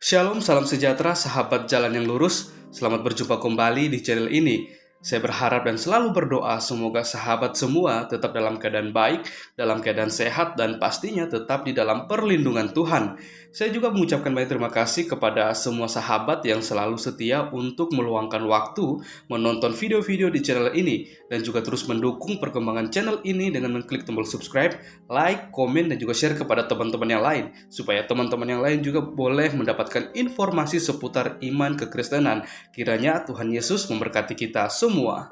Shalom, salam sejahtera, sahabat jalan yang lurus. Selamat berjumpa kembali di channel ini. Saya berharap dan selalu berdoa semoga sahabat semua tetap dalam keadaan baik, dalam keadaan sehat, dan pastinya tetap di dalam perlindungan Tuhan. Saya juga mengucapkan banyak terima kasih kepada semua sahabat yang selalu setia untuk meluangkan waktu menonton video-video di channel ini dan juga terus mendukung perkembangan channel ini dengan mengklik tombol subscribe, like, komen, dan juga share kepada teman-teman yang lain supaya teman-teman yang lain juga boleh mendapatkan informasi seputar iman kekristenan. Kiranya Tuhan Yesus memberkati kita semua.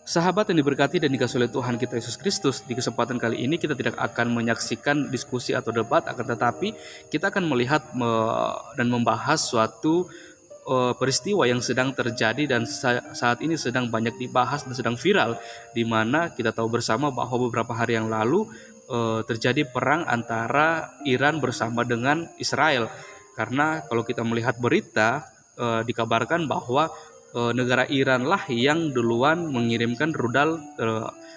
Sahabat yang diberkati dan dikasihi oleh Tuhan kita Yesus Kristus, di kesempatan kali ini kita tidak akan menyaksikan diskusi atau debat, akan tetapi kita akan melihat dan membahas suatu peristiwa yang sedang terjadi dan saat ini sedang banyak dibahas dan sedang viral, di mana kita tahu bersama bahwa beberapa hari yang lalu terjadi perang antara Iran bersama dengan Israel. Karena kalau kita melihat berita, dikabarkan bahwa negara Iran lah yang duluan mengirimkan rudal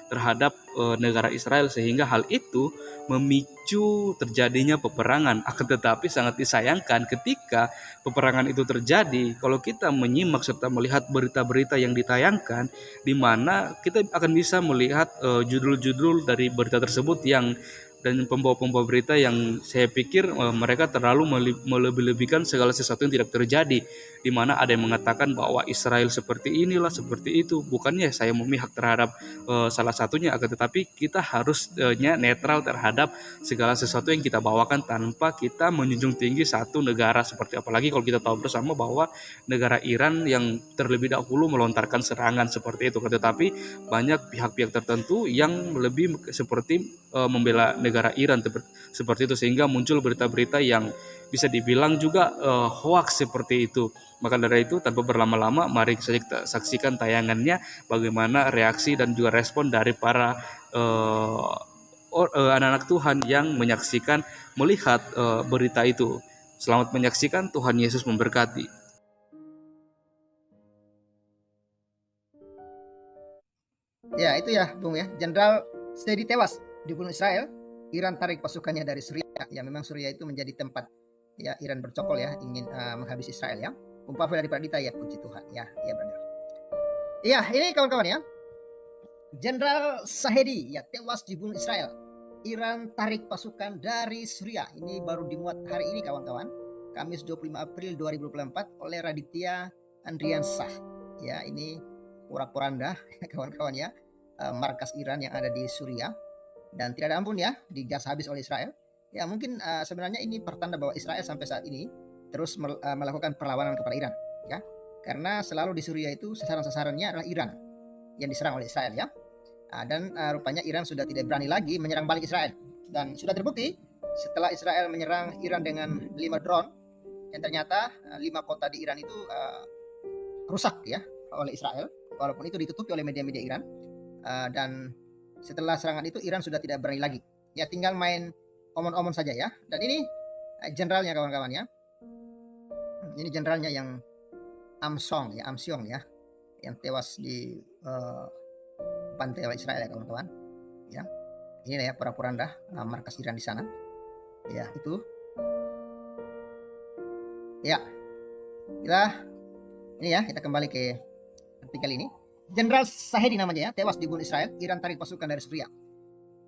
terhadap negara Israel, sehingga hal itu memicu terjadinya peperangan. Akan tetapi sangat disayangkan ketika peperangan itu terjadi, kalau kita menyimak serta melihat berita-berita yang ditayangkan, di mana kita akan bisa melihat judul-judul dari berita tersebut yang dan pembawa-pembawa berita yang saya pikir mereka terlalu melebih-lebihkan segala sesuatu yang tidak terjadi, di mana ada yang mengatakan bahwa Israel seperti inilah, seperti itu. Bukannya saya memihak terhadap salah satunya, akan tetapi kita harusnya netral terhadap segala sesuatu yang kita bawakan tanpa kita menjunjung tinggi satu negara, seperti apalagi kalau kita tahu bersama bahwa negara Iran yang terlebih dahulu melontarkan serangan seperti itu. Tetapi banyak pihak-pihak tertentu yang lebih seperti membela negara Iran seperti itu, sehingga muncul berita-berita yang bisa dibilang juga hoax seperti itu. Maka dari itu, tanpa berlama-lama, mari kita saksikan tayangannya bagaimana reaksi dan juga respon dari para anak-anak Tuhan yang menyaksikan, melihat berita itu. Selamat menyaksikan, Tuhan Yesus memberkati. Ya, itu ya, Bung ya. Jenderal Stedi tewas dibunuh Israel. Iran tarik pasukannya dari Suriah. Ya, memang Suriah itu menjadi tempat ya Iran bercokol ya, ingin menghabisi Israel ya. Umpah dari Pradita ya, puji Tuhan. Ya, ya benar. Ya, ini kawan-kawan ya. Jenderal Sahedi ya tewas dibunuh Israel. Iran tarik pasukan dari Suriah. Ini baru dimuat hari ini kawan-kawan. Kamis 25 April 2024 oleh Raditya Andriansah. Ya, ini porak-poranda kawan-kawan ya. Markas Iran yang ada di Suriah, dan tidak ada ampun ya, digas habis oleh Israel. Ya, mungkin sebenarnya ini pertanda bahwa Israel sampai saat ini terus melakukan perlawanan kepada Iran ya. Karena selalu di Suriah itu sasaran-sasarannya adalah Iran yang diserang oleh Israel ya. Dan rupanya Iran sudah tidak berani lagi menyerang balik Israel. Dan sudah terbukti setelah Israel menyerang Iran dengan 5 drone, yang ternyata 5 kota di Iran itu rusak ya oleh Israel, walaupun itu ditutupi oleh media-media Iran. Dan setelah serangan itu Iran sudah tidak berani lagi. Ya, tinggal main omon-omon saja ya. Dan ini jenderalnya kawan-kawan ya. Ini jenderalnya yang Amsyong ya, yang tewas di pantai oleh Israel ya kawan-kawan. Ya, ini ya porak-poranda markas Iran di sana. Ya, itu. Ya, kita kembali ke artikel ini. Jenderal Sahedi namanya ya, tewas dibunuh Israel. Iran tarik pasukan dari Suriah.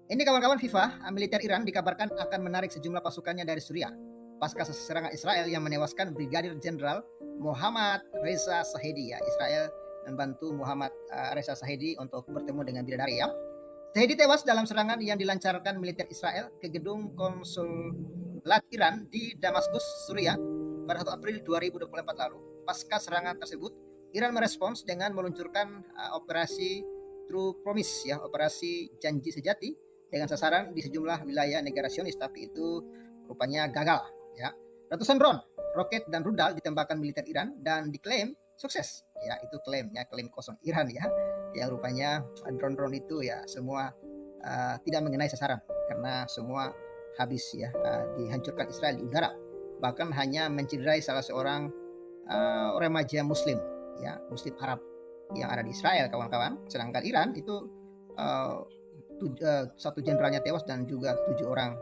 Ini kawan-kawan FIFA, militer Iran dikabarkan akan menarik sejumlah pasukannya dari Suriah pasca serangan Israel yang menewaskan Brigadir Jenderal Muhammad Reza Sahedi ya. Israel membantu Muhammad Reza Sahedi untuk bertemu dengan bidadari ya. Sahedi tewas dalam serangan yang dilancarkan militer Israel ke gedung konsulat Iran di Damaskus, Suriah pada 1 April 2024 lalu. Pasca serangan tersebut, Iran merespons dengan meluncurkan operasi True Promise ya, operasi janji sejati dengan sasaran di sejumlah wilayah negara Zionis, tapi itu rupanya gagal ya. Ratusan drone, roket dan rudal ditembakkan militer Iran dan diklaim sukses. Ya, itu klaim kosong Iran ya. Yang rupanya drone-drone itu ya semua tidak mengenai sasaran karena semua habis ya, dihancurkan Israel di udara. Bahkan hanya mencederai salah seorang remaja muslim ya, muslim Arab yang ada di Israel kawan-kawan. Sedangkan Iran itu satu jenderalnya tewas dan juga 7 orang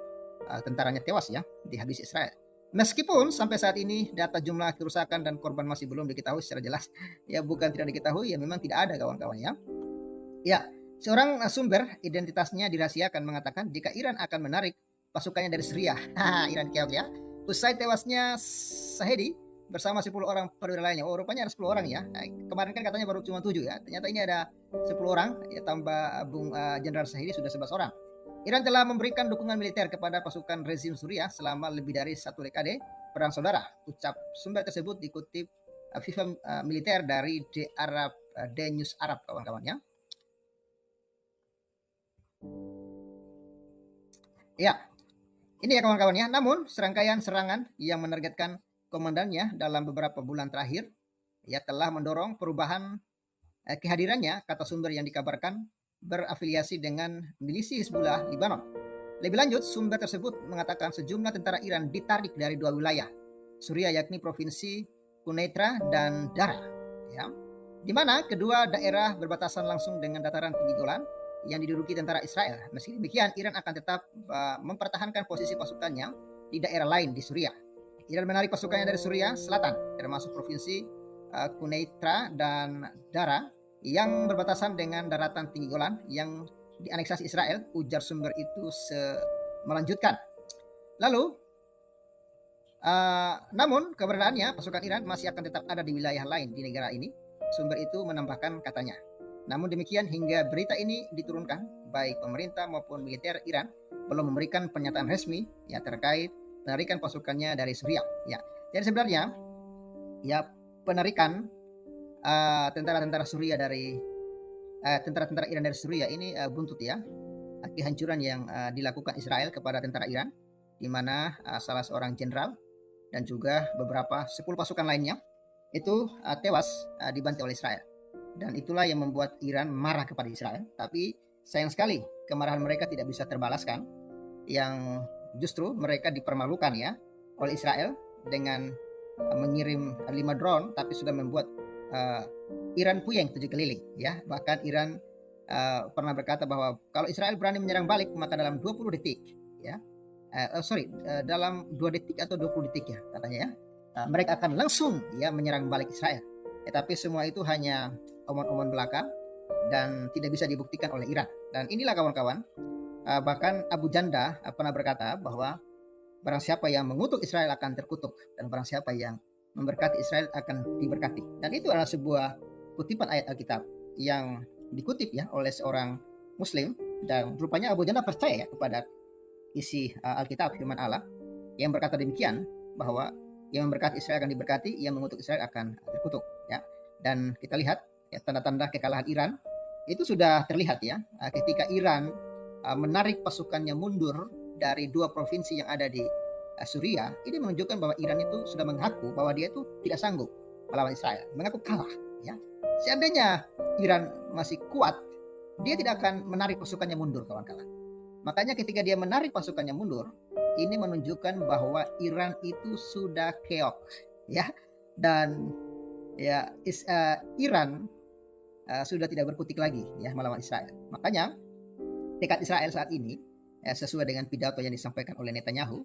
tentaranya tewas ya, dihabisi Israel. Meskipun sampai saat ini data jumlah kerusakan dan korban masih belum diketahui secara jelas, ya bukan tidak diketahui, ya memang tidak ada kawan-kawan ya. Ya, seorang sumber identitasnya dirahasiakan mengatakan jika Iran akan menarik pasukannya dari Syria. Iran keok ya. Usai tewasnya Sahedi bersama 10 orang perwira lainnya. Oh, rupanya ada 10 orang ya. Kemarin kan katanya baru cuma 7 ya. Ternyata ini ada 10 orang ya, tambah Bung Jenderal Sahedi sudah 11 orang. Iran telah memberikan dukungan militer kepada pasukan rezim Suriah selama lebih dari 1 dekade perang saudara. Ucap sumber tersebut dikutip FIFA militer dari The News Arab kawan-kawan ya. Ya, ini ya kawan-kawan ya. Namun serangkaian serangan yang menargetkan komandannya dalam beberapa bulan terakhir ya telah mendorong perubahan kehadirannya, kata sumber yang dikabarkan berafiliasi dengan milisi Hizbullah Lebanon. Lebih lanjut, sumber tersebut mengatakan sejumlah tentara Iran ditarik dari 2 wilayah Suriah, yakni provinsi Quneitra dan Dara, ya, di mana kedua daerah berbatasan langsung dengan dataran tinggi Golan yang diduduki tentara Israel. Meski demikian, Iran akan tetap mempertahankan posisi pasukannya di daerah lain di Suriah. Iran menarik pasukannya dari Suriah Selatan, termasuk provinsi Quneitra dan Dara yang berbatasan dengan daratan tinggi Golan yang dianeksasi Israel, ujar sumber itu melanjutkan. Lalu, namun keberadaannya pasukan Iran masih akan tetap ada di wilayah lain di negara ini. Sumber itu menambahkan katanya. Namun demikian hingga berita ini diturunkan, baik pemerintah maupun militer Iran belum memberikan pernyataan resmi ya terkait penarikan pasukannya dari Suriah. Ya, jadi sebenarnya ya penarikan tentara-tentara Suriah dari tentara-tentara Iran dari Suriah ini buntut ya kehancuran yang dilakukan Israel kepada tentara Iran, di mana salah seorang jenderal dan juga beberapa 10 pasukan lainnya itu tewas dibantai oleh Israel. Dan itulah yang membuat Iran marah kepada Israel. Tapi sayang sekali kemarahan mereka tidak bisa terbalaskan, yang justru mereka dipermalukan ya oleh Israel dengan mengirim 5 drone, tapi sudah membuat Iran puyeng 7 keliling ya. Bahkan Iran pernah berkata bahwa kalau Israel berani menyerang balik maka dalam 20 detik ya dalam 2 detik atau 20 detik ya katanya ya, mereka akan langsung ya menyerang balik Israel. Tapi semua itu hanya omong-omong belaka dan tidak bisa dibuktikan oleh Iran. Dan inilah kawan-kawan, bahkan Abu Janda pernah berkata bahwa barang siapa yang mengutuk Israel akan terkutuk, dan barang siapa yang memberkati Israel akan diberkati. Dan itu adalah sebuah kutipan ayat Alkitab yang dikutip ya oleh seorang Muslim, dan rupanya Abu Janda percaya ya kepada isi Alkitab firman Allah yang berkata demikian, bahwa yang memberkati Israel akan diberkati, yang mengutuk Israel akan terkutuk ya. Dan kita lihat ya, tanda-tanda kekalahan Iran itu sudah terlihat ya ketika Iran menarik pasukannya mundur dari 2 provinsi yang ada di Suriah. Ini menunjukkan bahwa Iran itu sudah mengaku bahwa dia itu tidak sanggup melawan Israel, mengaku kalah ya. Seandainya Iran masih kuat, dia tidak akan menarik pasukannya mundur kawan-kawan. Makanya ketika dia menarik pasukannya mundur, ini menunjukkan bahwa Iran itu sudah keok ya, dan ya Iran sudah tidak berkutik lagi ya melawan Israel. Makanya tekad Israel saat ini ya, sesuai dengan pidato yang disampaikan oleh Netanyahu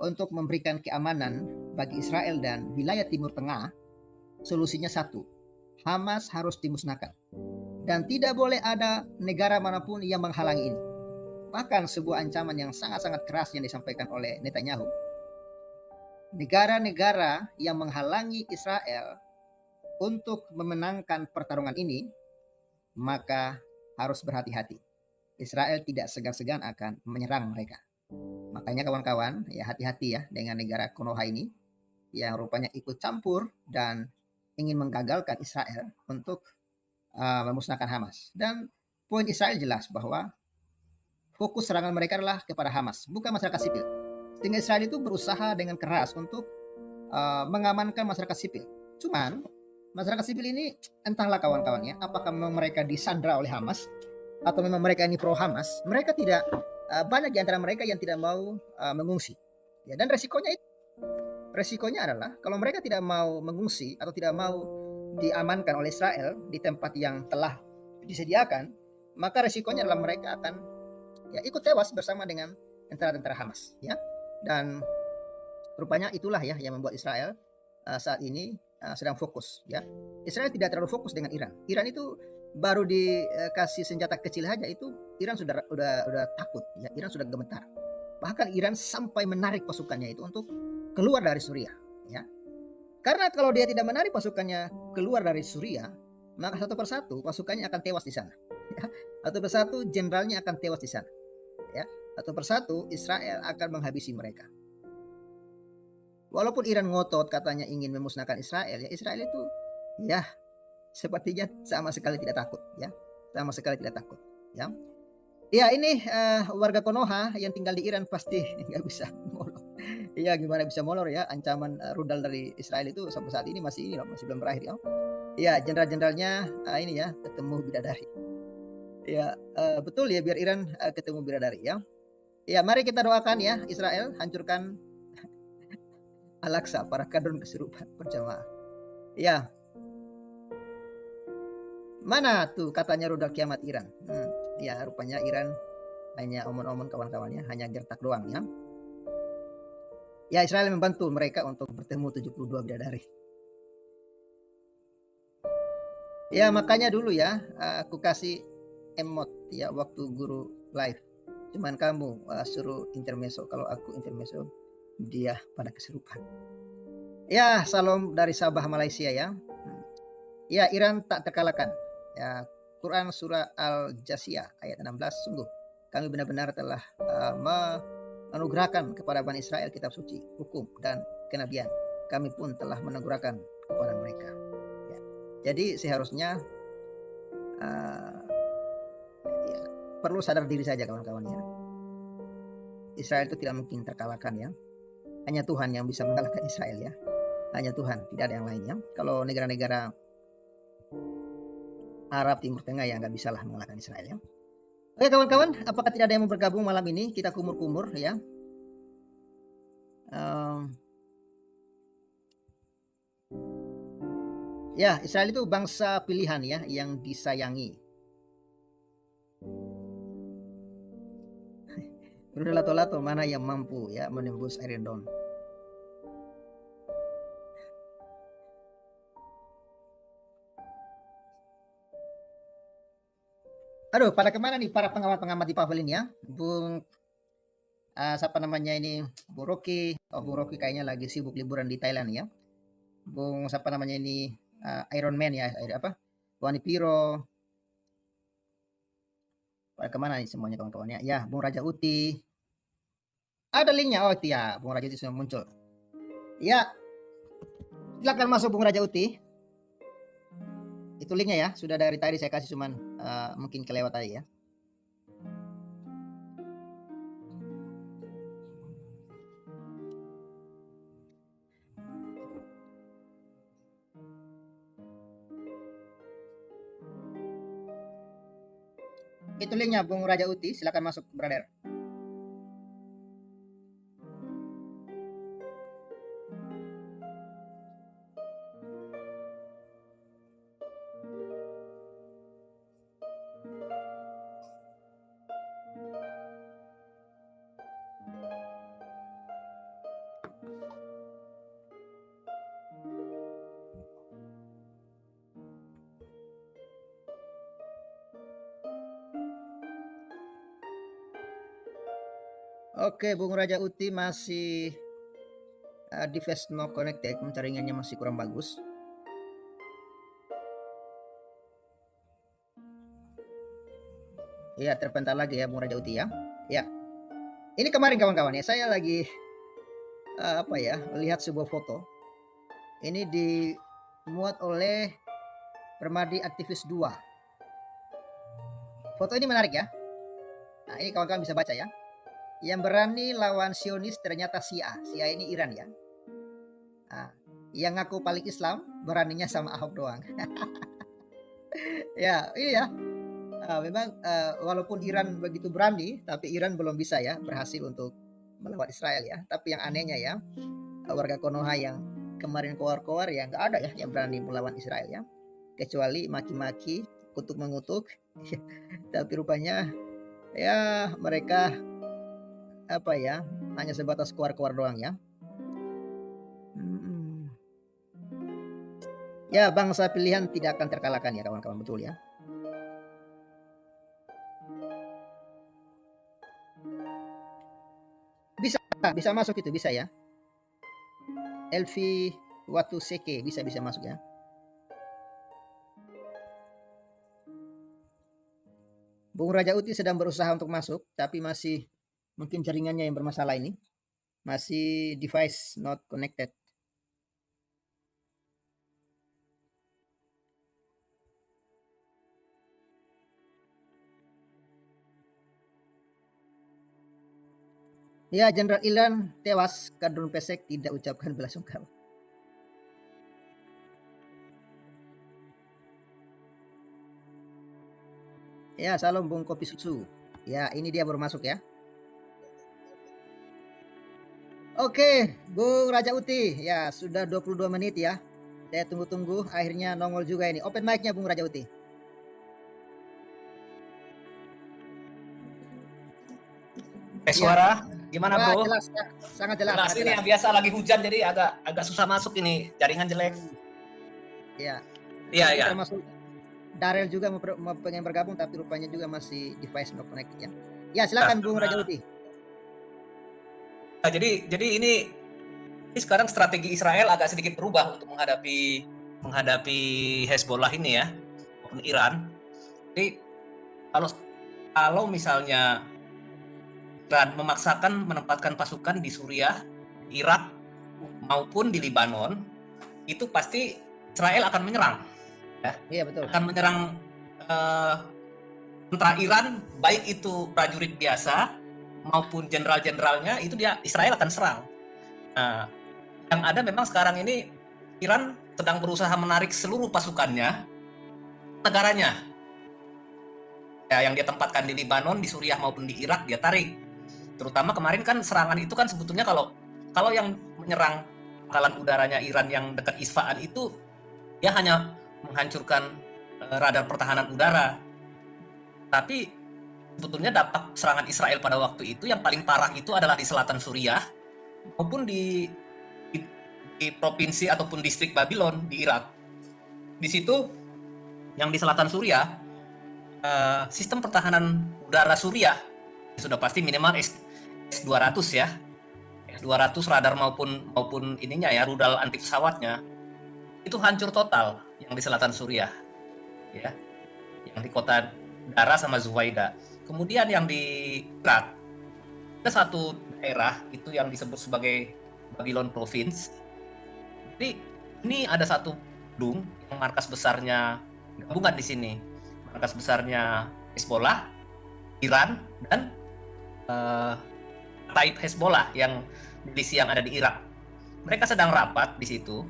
untuk memberikan keamanan bagi Israel dan wilayah Timur Tengah, solusinya satu, Hamas harus dimusnahkan dan tidak boleh ada negara manapun yang menghalangi ini. Bahkan sebuah ancaman yang sangat-sangat keras yang disampaikan oleh Netanyahu, negara-negara yang menghalangi Israel untuk memenangkan pertarungan ini, maka harus berhati-hati. Israel tidak segan-segan akan menyerang mereka. Makanya kawan-kawan, ya hati-hati ya dengan negara Konoha ini yang rupanya ikut campur dan ingin menggagalkan Israel untuk memusnahkan Hamas. Dan poin Israel jelas bahwa fokus serangan mereka adalah kepada Hamas, bukan masyarakat sipil. Sehingga Israel itu berusaha dengan keras untuk mengamankan masyarakat sipil. Cuman masyarakat sipil ini entahlah kawan-kawannya, apakah memang mereka disandra oleh Hamas atau memang mereka ini pro Hamas. Mereka tidak banyak di antara mereka yang tidak mau mengungsi. Ya, dan resikonya adalah kalau mereka tidak mau mengungsi atau tidak mau diamankan oleh Israel di tempat yang telah disediakan, maka resikonya adalah mereka akan ya ikut tewas bersama dengan tentara-tentara Hamas, ya. Dan rupanya itulah ya yang membuat Israel saat ini sedang fokus, ya. Israel tidak terlalu fokus dengan Iran. Iran itu baru dikasih senjata kecil saja itu Iran sudah takut, ya. Iran sudah gemetar. Bahkan Iran sampai menarik pasukannya itu untuk keluar dari Suriah, ya. Karena kalau dia tidak menarik pasukannya keluar dari Suriah, maka satu persatu pasukannya akan tewas di sana. Ya. Satu persatu jenderalnya akan tewas di sana. Ya. Satu persatu Israel akan menghabisi mereka. Walaupun Iran ngotot katanya ingin memusnahkan Israel, ya Israel itu ya sepertinya sama sekali tidak takut, ya. Sama sekali tidak takut, ya. Ya ini warga Konoha yang tinggal di Iran pasti nggak bisa molor. Iya gimana bisa molor ya, ancaman rudal dari Israel itu sampai saat ini masih belum berakhir, ya. Ya jenderal-jenderalnya ini ya ketemu bidadari. Ya betul ya, biar Iran ketemu bidadari, ya. Ya mari kita doakan ya Israel hancurkan Al-Aqsa, para kadron kesurupan berjamaah. Ya. Mana tuh katanya rudal kiamat Iran? Ya rupanya Iran hanya omon-omon kawan-kawannya, hanya gertak doang, ya. Ya Israel membantu mereka untuk bertemu 72 bidadari. Ya makanya dulu ya aku kasih emot ya waktu guru live. Cuman kamu suruh intermezzo, kalau aku intermezzo dia pada kesurupan. Ya salam dari Sabah Malaysia, ya. Ya Iran tak terkalahkan. Ya Quran surah Al-Jasiyah ayat 16, sungguh kami benar-benar telah menganugerahkan kepada Bani Israel kitab suci, hukum dan kenabian. Kami pun telah menganugerahkan kepada mereka. Ya. Jadi seharusnya ya, perlu sadar diri saja kawan-kawan, ya. Israel itu tidak mungkin terkalahkan, ya. Hanya Tuhan yang bisa mengalahkan Israel, ya. Hanya Tuhan, tidak ada yang lainnya. Kalau negara-negara Arab Timur Tengah ya nggak bisa lah mengalahkan Israel, ya. Oke kawan-kawan, apakah tidak ada yang mau bergabung malam ini? Kita kumur-kumur, ya. Ya Israel itu bangsa pilihan, ya, yang disayangi. Udah lato-lato mana yang mampu ya menembus Iron Dome. Aduh, pada kemana nih para pengamat-pengamat di Pavel ini, ya? Bung siapa namanya ini? Bung Rocky. Oh, Bung Rocky kayaknya lagi sibuk liburan di Thailand, ya. Bung siapa namanya ini? Iron Man, ya, apa? Wani Piro. Pada kemana nih semuanya kawan-kawannya? Ya, Bung Raja Uti. Ada linknya. Oh itu ya, Bung Raja Uti sudah muncul. Ya, silakan masuk Bung Raja Uti. Itu linknya ya, sudah dari tadi saya kasih, cuman mungkin kelewat tadi, ya. Itu linknya Bung Raja Uti, silakan masuk brother. Oke, Bung Raja Uti masih device no connected, jaringannya masih kurang bagus. Ya, terpental lagi ya Bung Raja Uti, ya. Ya. Ini kemarin kawan-kawan ya, saya lagi apa ya, lihat sebuah foto. Ini dimuat oleh Permadi Aktivis 2. Foto ini menarik, ya. Nah, ini kawan-kawan bisa baca, ya. Yang berani lawan Sionis ternyata Syiah. Syiah ini Iran, ya. Nah, yang ngaku paling Islam beraninya sama Ahok doang. Ya, ini ya. Memang walaupun Iran begitu berani, tapi Iran belum bisa ya berhasil untuk melawan Israel, ya. Tapi yang anehnya ya, warga Konoha yang kemarin koar-koar ya nggak ada ya yang berani melawan Israel, ya. Kecuali maki-maki, kutuk-mengutuk. Tapi rupanya Ya mereka apa ya, hanya sebatas keluar-keluar doang ya. Mhm. Ya bangsa pilihan tidak akan terkalahkan ya kawan-kawan, betul ya. Bisa bisa masuk itu, bisa ya. Elvi Watuseke bisa masuk ya. Bung Raja Uti sedang berusaha untuk masuk, tapi masih mungkin jaringannya yang bermasalah ini. Masih device not connected. Ya, Jenderal Ilan tewas, Kadrun Pesek tidak ucapkan belasungkawa. Ya, salam Bung Kopi Susu. Ya, ini dia baru masuk ya. Oke, Bung Raja Uti. Ya, sudah 22 menit ya. Saya tunggu-tunggu, akhirnya nongol juga ini. Open mic-nya Bung Raja Uti. Suara gimana Wah, bro? jelas, ya. Sangat jelas. Jelas Sangat ini jelas. yang biasa lagi hujan jadi agak susah masuk ini, jaringan jelek. Ya. Iya Ini ya. termasuk Darel juga mau pengen bergabung tapi rupanya juga masih device not connected ya. Ya, silakan Bung Raja Uti. Nah, jadi ini sekarang strategi Israel agak sedikit berubah untuk menghadapi Hezbollah ini ya, maupun Iran. Jadi kalau misalnya Iran memaksakan menempatkan pasukan di Suriah, Irak maupun di Lebanon, itu pasti Israel akan menyerang. Ya. Iya betul. Akan menyerang tentara Iran, baik itu prajurit biasa maupun jenderal-jenderalnya, itu Israel akan serang. Nah, yang ada memang sekarang ini Iran sedang berusaha menarik seluruh pasukannya negaranya. Ya, yang dia tempatkan di Lebanon, di Suriah maupun di Irak dia tarik. Terutama kemarin kan serangan itu kan sebetulnya kalau yang menyerang pangkalan udaranya Iran yang dekat Isfahan itu dia hanya menghancurkan radar pertahanan udara. Tapi sebetulnya dampak serangan Israel pada waktu itu yang paling parah itu adalah di selatan Suriah maupun di provinsi ataupun distrik Babylon di Irak. Di situ yang di selatan Suriah sistem pertahanan udara Suriah sudah pasti minimal S-200 ya. S-200 radar maupun ininya ya, rudal anti pesawatnya itu hancur total yang di selatan Suriah. Ya. Yang di kota Dara sama Zuwaida. Kemudian yang di Irak ada satu daerah itu yang disebut sebagai Babylon Province. Jadi ini ada satu gedung yang markas besarnya gabungan di sini. Markas besarnya Hezbollah, Iran, dan Taib Hezbollah yang milisi yang ada di Irak. Mereka sedang rapat di situ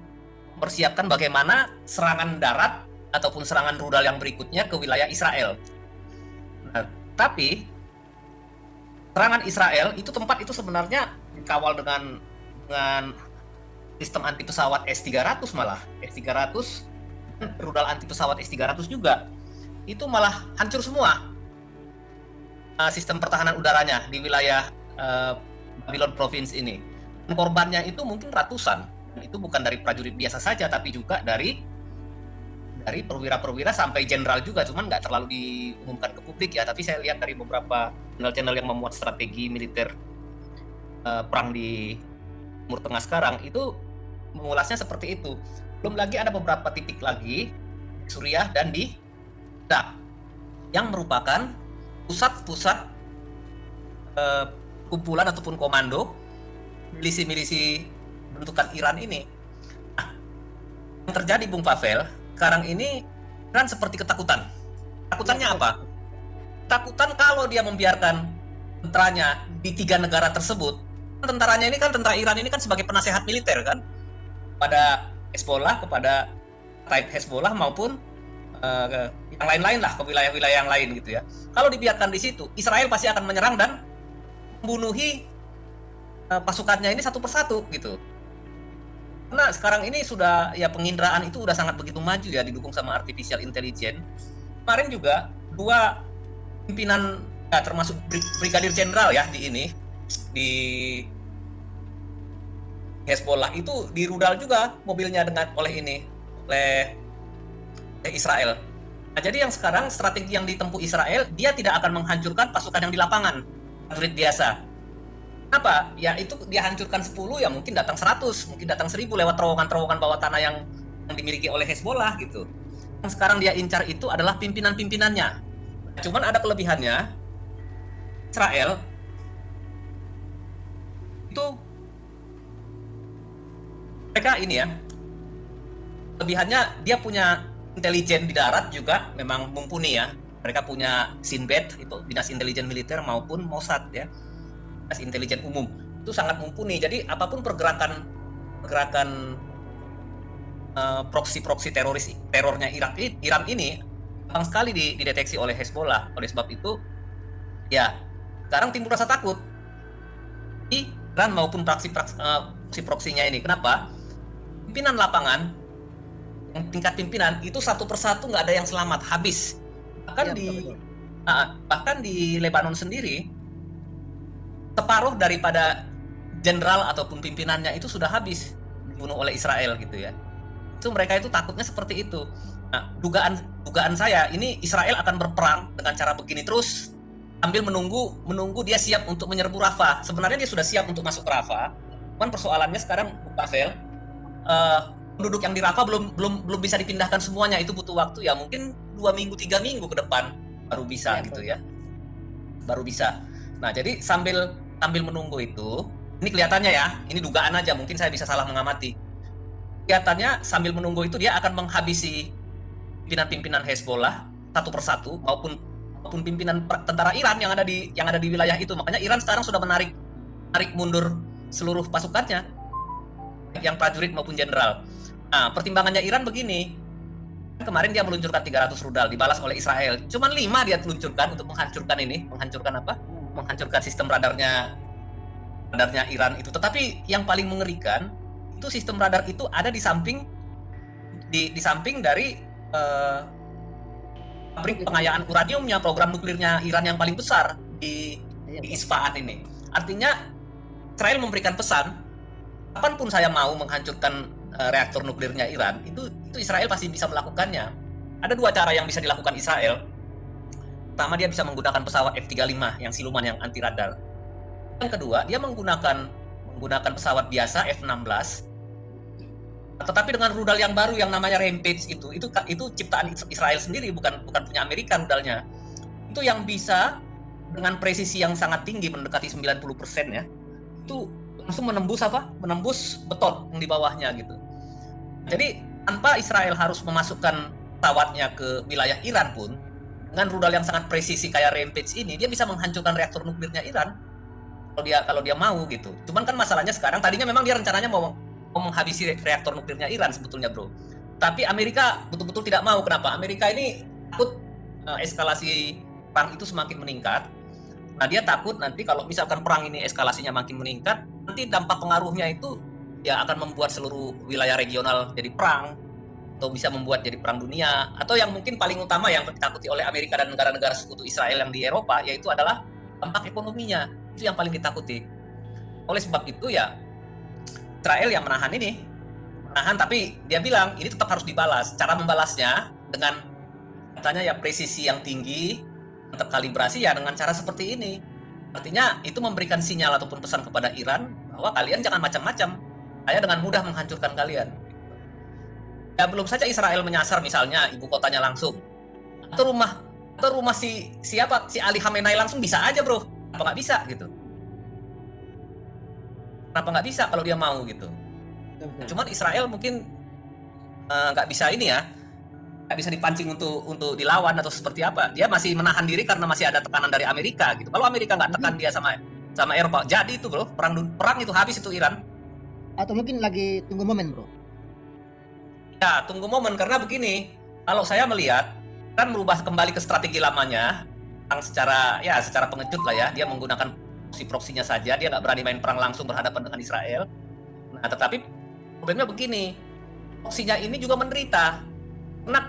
mempersiapkan bagaimana serangan darat ataupun serangan rudal yang berikutnya ke wilayah Israel. Nah, tapi serangan Israel itu tempat itu sebenarnya dikawal dengan sistem anti pesawat S-300 malah. S-300 dan rudal anti pesawat S-300 juga. Itu malah hancur semua sistem pertahanan udaranya di wilayah Babylon Province ini. Dan korbannya itu mungkin ratusan. Dan itu bukan dari prajurit biasa saja, tapi juga dari perwira-perwira sampai jenderal juga. Cuman nggak terlalu diumumkan ke publik ya. Tapi saya lihat dari beberapa channel-channel yang memuat strategi militer perang di Timur Tengah sekarang itu mengulasnya seperti itu. Belum lagi ada beberapa titik lagi di Suriah dan di Irak yang merupakan pusat-pusat kumpulan ataupun komando milisi-milisi bentukan Iran ini. Nah, yang terjadi Bung Pavel, sekarang ini Iran seperti ketakutan. Takutannya apa? Takutan kalau dia membiarkan tentaranya di 3 negara tersebut. Tentaranya ini kan, tentara Iran ini kan sebagai penasehat militer kan, kepada Hezbollah, kepada Taib Hezbollah maupun yang lain-lain lah, ke wilayah-wilayah yang lain gitu ya. Kalau dibiarkan di situ, Israel pasti akan menyerang dan membunuhi pasukannya ini satu persatu gitu. Karena sekarang ini sudah ya penginderaan itu udah sangat begitu maju ya, didukung sama artificial intelligence. Kemarin juga 2 pimpinan ya, termasuk brigadir jenderal ya di Hezbollah itu dirudal juga mobilnya oleh Israel. Nah, jadi yang sekarang strategi yang ditempuh Israel, dia tidak akan menghancurkan pasukan yang di lapangan, prajurit biasa. Kenapa? Ya itu dia hancurkan 10, ya mungkin datang 100, mungkin datang 1000 lewat terowongan-terowongan bawah tanah yang dimiliki oleh Hezbollah gitu. Yang sekarang dia incar itu adalah pimpinan-pimpinannya. Cuman ada kelebihannya, Israel itu mereka ini ya, kelebihannya dia punya intelijen di darat juga memang mumpuni ya. Mereka punya Sinbad, itu dinas intelijen militer maupun Mossad ya, dinas intelijen umum, itu sangat mumpuni. Jadi apapun pergerakan proksi terornya Iran ini gampang sekali dideteksi oleh Hezbollah. Oleh sebab itu ya sekarang timbul rasa takut di Iran maupun proksinya ini. Kenapa? Pimpinan lapangan, yang tingkat pimpinan itu satu persatu nggak ada yang selamat, habis. Bahkan di Lebanon sendiri separuh daripada jenderal ataupun pimpinannya itu sudah habis dibunuh oleh Israel gitu ya. Itu mereka itu takutnya seperti itu. Nah, dugaan saya ini Israel akan berperang dengan cara begini terus sambil menunggu dia siap untuk menyerbu Rafah. Sebenarnya dia sudah siap untuk masuk ke Rafah. Cuman persoalannya sekarang Pavel, penduduk yang di Rafah belum bisa dipindahkan semuanya, itu butuh waktu ya mungkin 2 minggu 3 minggu ke depan baru bisa gitu ya. Baru bisa. Nah, jadi sambil menunggu itu, ini kelihatannya ya, ini dugaan aja, mungkin saya bisa salah mengamati. Kelihatannya sambil menunggu itu dia akan menghabisi pimpinan-pimpinan Hezbollah satu persatu maupun pimpinan tentara Iran yang ada di wilayah itu. Makanya Iran sekarang sudah menarik mundur seluruh pasukannya, yang prajurit maupun jenderal. Nah, pertimbangannya Iran begini. Kemarin dia meluncurkan 300 rudal, dibalas oleh Israel. Cuman 5 dia luncurkan untuk menghancurkan sistem radarnya Iran itu. Tetapi yang paling mengerikan itu sistem radar itu ada di samping dari pabrik pengayaan uraniumnya, program nuklirnya Iran yang paling besar di Isfahan ini. Artinya Israel memberikan pesan, kapanpun saya mau menghancurkan reaktor nuklirnya Iran, itu Israel pasti bisa melakukannya. Ada 2 cara yang bisa dilakukan Israel. Pertama, dia bisa menggunakan pesawat F-35 yang siluman, yang anti radar. Yang kedua, dia menggunakan pesawat biasa F-16, tetapi dengan rudal yang baru yang namanya Rampage itu ciptaan Israel sendiri, bukan punya Amerika rudalnya. Itu yang bisa dengan presisi yang sangat tinggi, mendekati 90% ya. Itu langsung menembus beton yang di bawahnya gitu. Jadi tanpa Israel harus memasukkan pesawatnya ke wilayah Iran pun, dengan rudal yang sangat presisi kayak Rampage ini, dia bisa menghancurkan reaktor nuklirnya Iran kalau dia mau gitu. Cuman kan masalahnya sekarang, tadinya memang dia rencananya mau menghabisi reaktor nuklirnya Iran sebetulnya, bro. Tapi Amerika betul-betul tidak mau. Kenapa? Amerika ini takut eskalasi perang itu semakin meningkat. Nah, dia takut nanti kalau misalkan perang ini eskalasinya makin meningkat, nanti dampak pengaruhnya itu ya akan membuat seluruh wilayah regional jadi perang, atau bisa membuat jadi perang dunia, atau yang mungkin paling utama yang ditakuti oleh Amerika dan negara-negara sekutu Israel yang di Eropa, yaitu adalah dampak ekonominya. Itu yang paling ditakuti. Oleh sebab itu ya Israel yang menahan, tapi dia bilang ini tetap harus dibalas. Cara membalasnya dengan katanya ya presisi yang tinggi, terkalibrasi ya dengan cara seperti ini. Artinya itu memberikan sinyal ataupun pesan kepada Iran bahwa kalian jangan macam-macam, saya dengan mudah menghancurkan kalian. Ya belum saja Israel menyasar misalnya ibu kotanya langsung, atau rumah si Ali Khamenei langsung, bisa aja bro. Kenapa nggak bisa gitu? Kenapa nggak bisa kalau dia mau gitu? Cuman Israel mungkin nggak bisa nggak bisa dipancing untuk dilawan atau seperti apa. Dia masih menahan diri karena masih ada tekanan dari Amerika gitu. Kalau Amerika nggak tekan dia sama Eropa, jadi itu bro, perang itu habis itu Iran. Atau mungkin lagi tunggu momen bro? Ya tunggu momen, karena begini, kalau saya melihat kan merubah kembali ke strategi lamanya, secara pengecut lah ya. Dia menggunakan proksinya saja, dia nggak berani main perang langsung berhadapan dengan Israel. Nah, tetapi problemnya begini, proksinya ini juga menderita. Karena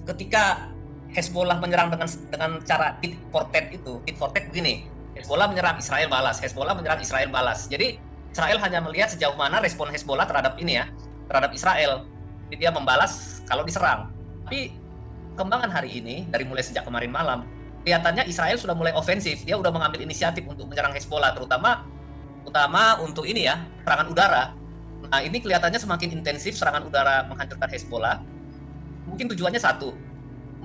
ketika Hezbollah menyerang dengan cara tit for tat itu. Tit for tat begini, Hezbollah menyerang, Israel balas, Hezbollah menyerang, Israel balas. Jadi Israel hanya melihat sejauh mana respon Hezbollah terhadap ini ya, terhadap Israel. Jadi dia membalas kalau diserang. Tapi kembangan hari ini dari mulai sejak kemarin malam, kelihatannya Israel sudah mulai ofensif. Dia sudah mengambil inisiatif untuk menyerang Hezbollah, terutama untuk ini ya, serangan udara. Nah, ini kelihatannya semakin intensif serangan udara menghancurkan Hezbollah. Mungkin tujuannya satu,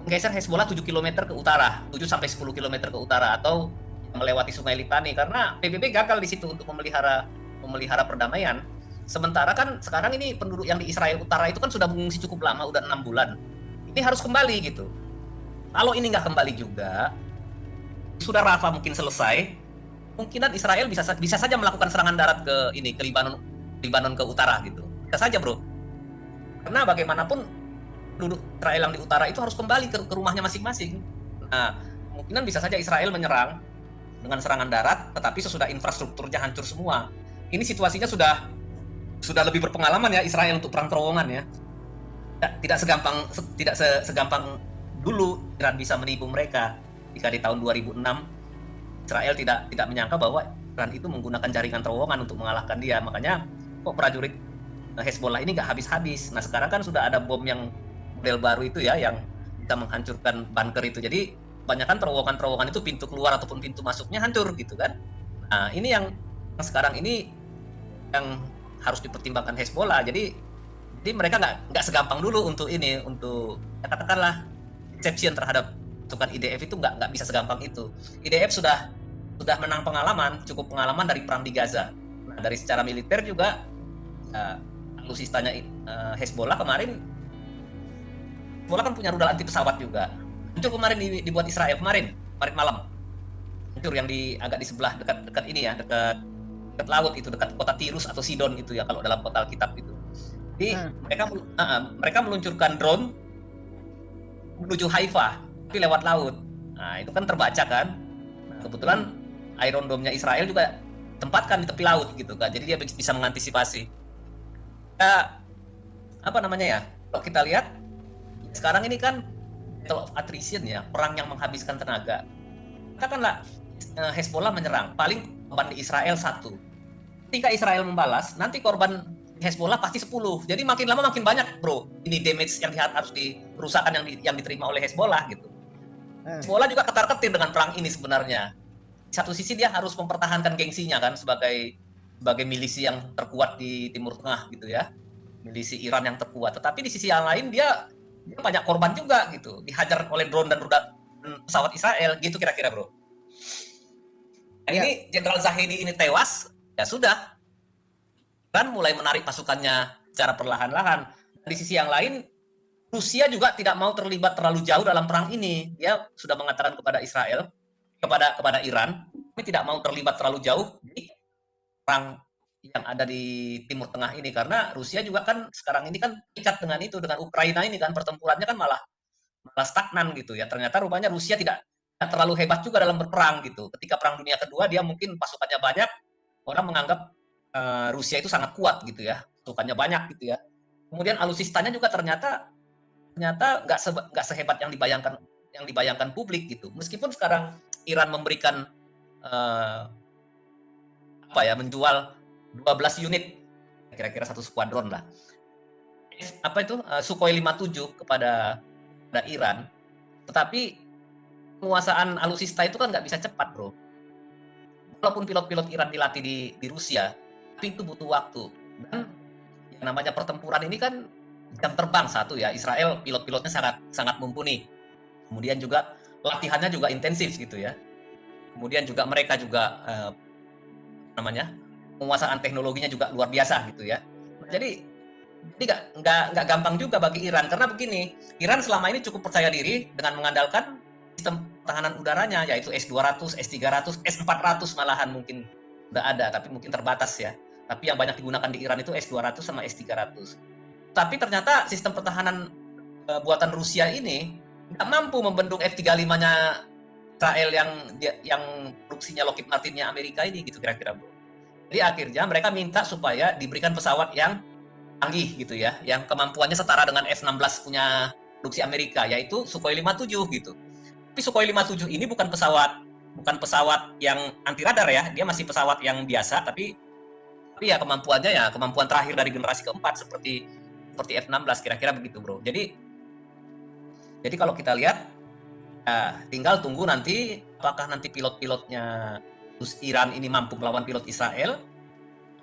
menggeser Hezbollah 7 km ke utara, 7 sampai 10 km ke utara, atau melewati Sungai Litani, karena PBB gagal di situ untuk memelihara perdamaian. Sementara kan sekarang ini penduduk yang di Israel Utara itu kan sudah mengungsi cukup lama, udah 6 bulan. Ini harus kembali gitu. Kalau ini nggak kembali juga, sudah Rafah mungkin selesai, kemungkinan Israel bisa saja melakukan serangan darat ke Libanon ke utara gitu. Bisa saja, bro. Karena bagaimanapun penduduk Israel yang di utara itu harus kembali ke rumahnya masing-masing. Nah, kemungkinan bisa saja Israel menyerang dengan serangan darat, tetapi sesudah infrastrukturnya hancur semua. Ini situasinya sudah lebih berpengalaman ya Israel untuk perang terowongan ya. Tidak segampang dulu Iran bisa menipu mereka. Jika di tahun 2006 Israel tidak menyangka bahwa Iran itu menggunakan jaringan terowongan untuk mengalahkan dia. Makanya kok prajurit Hezbollah ini nggak habis-habis. Nah, sekarang kan sudah ada bom yang model baru itu ya, yang bisa menghancurkan bunker itu. Jadi kebanyakan terowongan itu pintu keluar ataupun pintu masuknya hancur gitu kan. Nah, ini yang sekarang ini yang harus dipertimbangkan Hezbollah. Jadi mereka nggak segampang dulu untuk ya katakanlah exception terhadap pasukan IDF itu nggak bisa segampang itu. IDF sudah menang cukup pengalaman dari perang di Gaza. Nah, dari secara militer juga alutsistanya Hezbollah kemarin kan punya rudal anti pesawat juga. Hancur kemarin dibuat Israel kemarin malam. Hancur yang agak di sebelah dekat ini ya, dekat laut itu, dekat kota Tirus atau Sidon itu ya kalau dalam kota Alkitab itu. Jadi mereka meluncurkan drone menuju Haifa tapi lewat laut. Nah, itu kan terbaca kan. Nah, kebetulan Iron Dome-nya Israel juga tempatkan di tepi laut gitu kan. Jadi dia bisa mengantisipasi. Kalau kita lihat sekarang ini kan battle of attrition ya, perang yang menghabiskan tenaga. Katakanlah Hezbollah menyerang, paling korban di Israel 1. Ketika Israel membalas, nanti korban Hezbollah pasti 10. Jadi makin lama makin banyak, bro. Ini damage yang harus kerusakan yang diterima oleh Hezbollah gitu. Hezbollah juga ketar-ketir dengan perang ini sebenarnya. Di satu sisi dia harus mempertahankan gengsinya kan sebagai milisi yang terkuat di Timur Tengah gitu ya. Milisi Iran yang terkuat. Tetapi di sisi yang lain dia banyak korban juga gitu. Dihajar oleh drone dan rudal pesawat Israel gitu kira-kira, bro. Nah, ini Jenderal Zahedi ini tewas, ya sudah. Iran mulai menarik pasukannya secara perlahan-lahan. Di sisi yang lain, Rusia juga tidak mau terlibat terlalu jauh dalam perang ini. Dia sudah mengatakan kepada Israel, kepada Iran, kami tidak mau terlibat terlalu jauh di perang yang ada di Timur Tengah ini, karena Rusia juga kan sekarang ini kan terikat dengan Ukraina ini kan, pertempurannya kan malah stagnan gitu ya. Ternyata rupanya Rusia tidak terlalu hebat juga dalam berperang gitu. Ketika Perang Dunia Kedua dia mungkin pasukannya banyak, orang menganggap Rusia itu sangat kuat gitu ya, pasukannya banyak gitu ya. Kemudian alutsistanya juga ternyata nggak sehebat yang dibayangkan publik gitu. Meskipun sekarang Iran memberikan menjual 12 unit, kira-kira satu skuadron lah. Sukhoi 57 kepada Iran. Tetapi penguasaan alutsista itu kan nggak bisa cepat, bro. Walaupun pilot-pilot Iran dilatih di Rusia, tapi itu butuh waktu. Dan yang namanya pertempuran ini kan jam terbang satu ya. Israel pilot-pilotnya sangat mumpuni. Kemudian juga latihannya juga intensif gitu ya. Kemudian juga mereka juga penguasaan teknologinya juga luar biasa gitu ya. Jadi nggak gampang juga bagi Iran, karena begini, Iran selama ini cukup percaya diri dengan mengandalkan sistem pertahanan udaranya, yaitu S-200, S-300, S-400 malahan mungkin udah ada, tapi mungkin terbatas ya. Tapi yang banyak digunakan di Iran itu S-200 sama S-300. Tapi ternyata sistem pertahanan buatan Rusia ini nggak mampu membendung F-35-nya Israel yang produksinya Lockheed Martin-nya Amerika ini gitu kira-kira, bro. Jadi akhirnya mereka minta supaya diberikan pesawat yang canggih gitu ya, yang kemampuannya setara dengan F-16 punya produksi Amerika, yaitu Sukhoi 57 gitu. Tapi Sukhoi 57 ini bukan pesawat yang anti radar ya, dia masih pesawat yang biasa, tapi ya kemampuannya ya kemampuan terakhir dari generasi keempat seperti F-16 kira-kira begitu bro. Jadi kalau kita lihat tinggal tunggu nanti apakah nanti pilot-pilotnya Iran ini mampu melawan pilot Israel,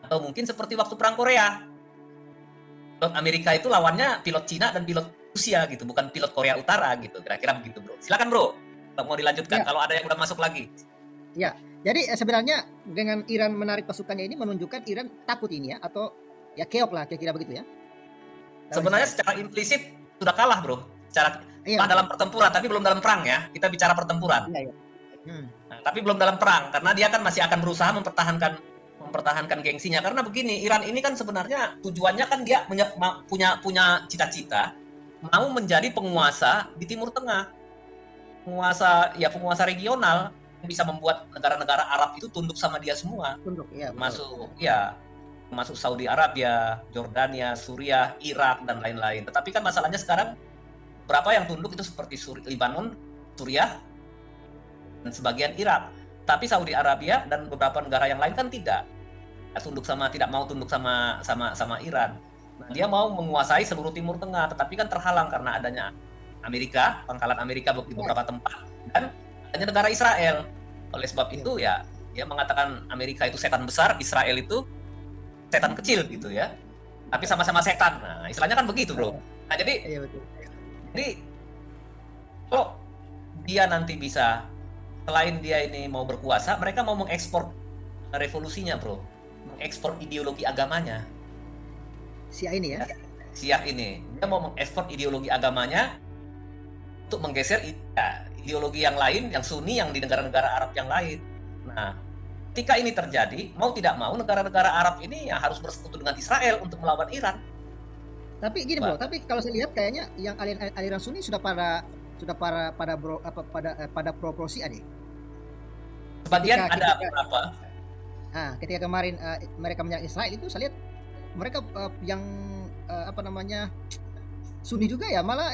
atau mungkin seperti waktu perang Korea. Pilot Amerika itu lawannya pilot Cina dan pilot Rusia gitu, bukan pilot Korea Utara gitu. Kira-kira begitu bro. Silakan bro, kalau mau dilanjutkan. Kalau ada yang udah masuk lagi. Ya, jadi sebenarnya dengan Iran menarik pasukannya ini menunjukkan Iran takut ini ya, atau ya keok lah kira-kira begitu ya. Sebenarnya secara implisit sudah kalah bro. Secara dalam pertempuran, tapi belum dalam perang ya. Kita bicara pertempuran. Iya. Nah, tapi belum dalam perang, karena dia kan masih akan berusaha mempertahankan gengsinya. Karena begini, Iran ini kan sebenarnya tujuannya kan dia punya cita-cita mau menjadi penguasa di Timur Tengah, penguasa regional yang bisa membuat negara-negara Arab itu tunduk sama dia semua. Masuk Saudi Arabia, Jordania, Suriah, Irak dan lain-lain. Tetapi kan masalahnya sekarang berapa yang tunduk itu seperti Lebanon, Suriah, dan sebagian Irak. Tapi Saudi Arabia dan beberapa negara yang lain kan tidak mau tunduk sama Iran. Nah, dia mau menguasai seluruh Timur Tengah, tetapi kan terhalang karena adanya Amerika, pangkalan Amerika di beberapa tempat, dan adanya negara Israel. Oleh sebab itu ya, dia mengatakan Amerika itu setan besar, Israel itu setan kecil gitu ya. Tapi sama-sama setan. Nah, istilahnya kan begitu, bro. Nah, jadi kalau dia nanti bisa, selain dia ini mau berkuasa, mereka mau mengekspor revolusinya, bro. Mengekspor ideologi agamanya. Syiah ini ya? Syiah ini. Dia mau mengekspor ideologi agamanya untuk menggeser ideologi yang lain, yang Sunni, yang di negara-negara Arab yang lain. Nah, ketika ini terjadi, mau tidak mau negara-negara Arab ini ya harus bersekutu dengan Israel untuk melawan Iran. Tapi gini bro, tapi kalau saya lihat kayaknya yang aliran Sunni sudah pada pro Syiah deh. Sebagian ada beberapa. Nah, ketika kemarin mereka menyerang Israel itu saya lihat mereka yang Sunni juga ya malah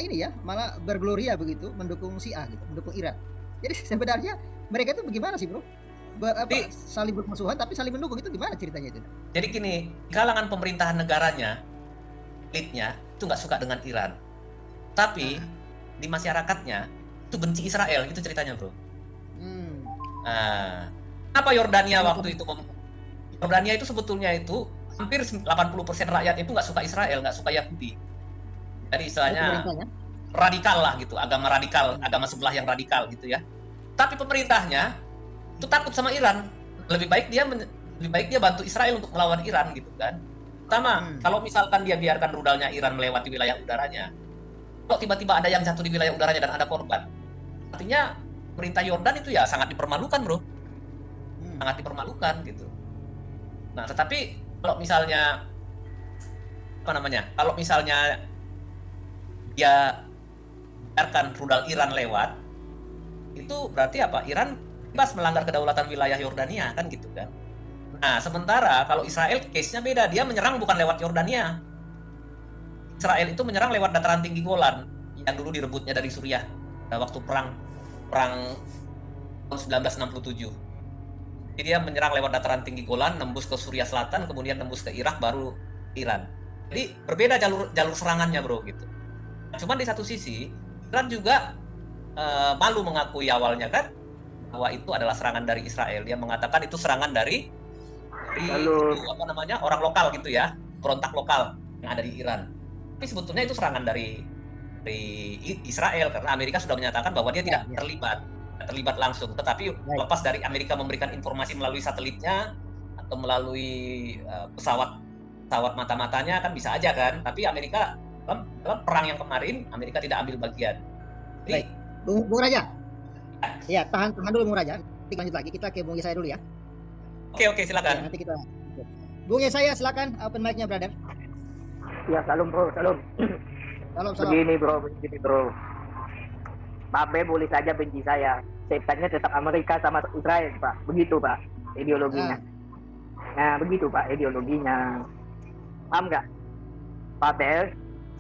bergloria begitu mendukung Syiah gitu, mendukung Iran. Jadi sebenarnya mereka itu bagaimana sih bro? Saling bermusuhan tapi saling mendukung, itu gimana ceritanya itu? Jadi gini, kalangan pemerintahan negaranya, elitnya itu nggak suka dengan Iran, tapi di masyarakatnya itu benci Israel, itu ceritanya bro. Nah, apa Yordania waktu itu? Yordania itu sebetulnya itu hampir 80% rakyat itu nggak suka Israel, nggak suka Yahudi. Jadi istilahnya radikal lah gitu, agama radikal, agama sebelah yang radikal gitu ya. Tapi pemerintahnya itu takut sama Iran. Lebih baik dia bantu Israel untuk melawan Iran gitu kan. Pertama, kalau misalkan dia biarkan rudalnya Iran melewati wilayah udaranya, kalau tiba-tiba ada yang jatuh di wilayah udaranya dan ada korban, artinya pemerintah Yordan itu ya sangat dipermalukan bro. Sangat dipermalukan gitu. Nah, tetapi kalau misalnya dia biarkan rudal Iran lewat, itu berarti apa? Iran bebas melanggar kedaulatan wilayah Yordania kan gitu kan. Nah, sementara kalau Israel case-nya beda, dia menyerang bukan lewat Yordania. Israel itu menyerang lewat dataran tinggi Golan yang dulu direbutnya dari Suriah waktu perang tahun 1967. Jadi dia menyerang lewat dataran tinggi Golan, nembus ke Suriah Selatan, kemudian nembus ke Irak, baru Iran. Jadi berbeda jalur serangannya bro gitu. Cuman di satu sisi Iran juga malu mengakui awalnya kan bahwa itu adalah serangan dari Israel. Dia mengatakan itu serangan dari orang lokal gitu ya, berontak lokal yang ada di Iran. Tapi sebetulnya itu serangan dari Israel karena Amerika sudah menyatakan bahwa dia tidak terlibat langsung. Tetapi lepas dari Amerika memberikan informasi melalui satelitnya atau melalui pesawat mata-matanya kan bisa aja kan. Tapi Amerika dalam perang yang kemarin Amerika tidak ambil bagian. Baik, Bung Raja. Ya, tahan dulu Bung Raja. Nanti lanjut lagi, kita ke Bung Yesaya dulu ya. Oke, silakan. Ya, nanti kita. Bung Yesaya silakan, open mic-nya brother. Ya, salam bro, salam. Salam. Begini bro. Babe boleh saja benci saya. Setannya tetap Amerika sama Israel, Pak. Begitu, Pak, ideologinya. Nah, begitu, Pak, ideologinya. Paham nggak? Babel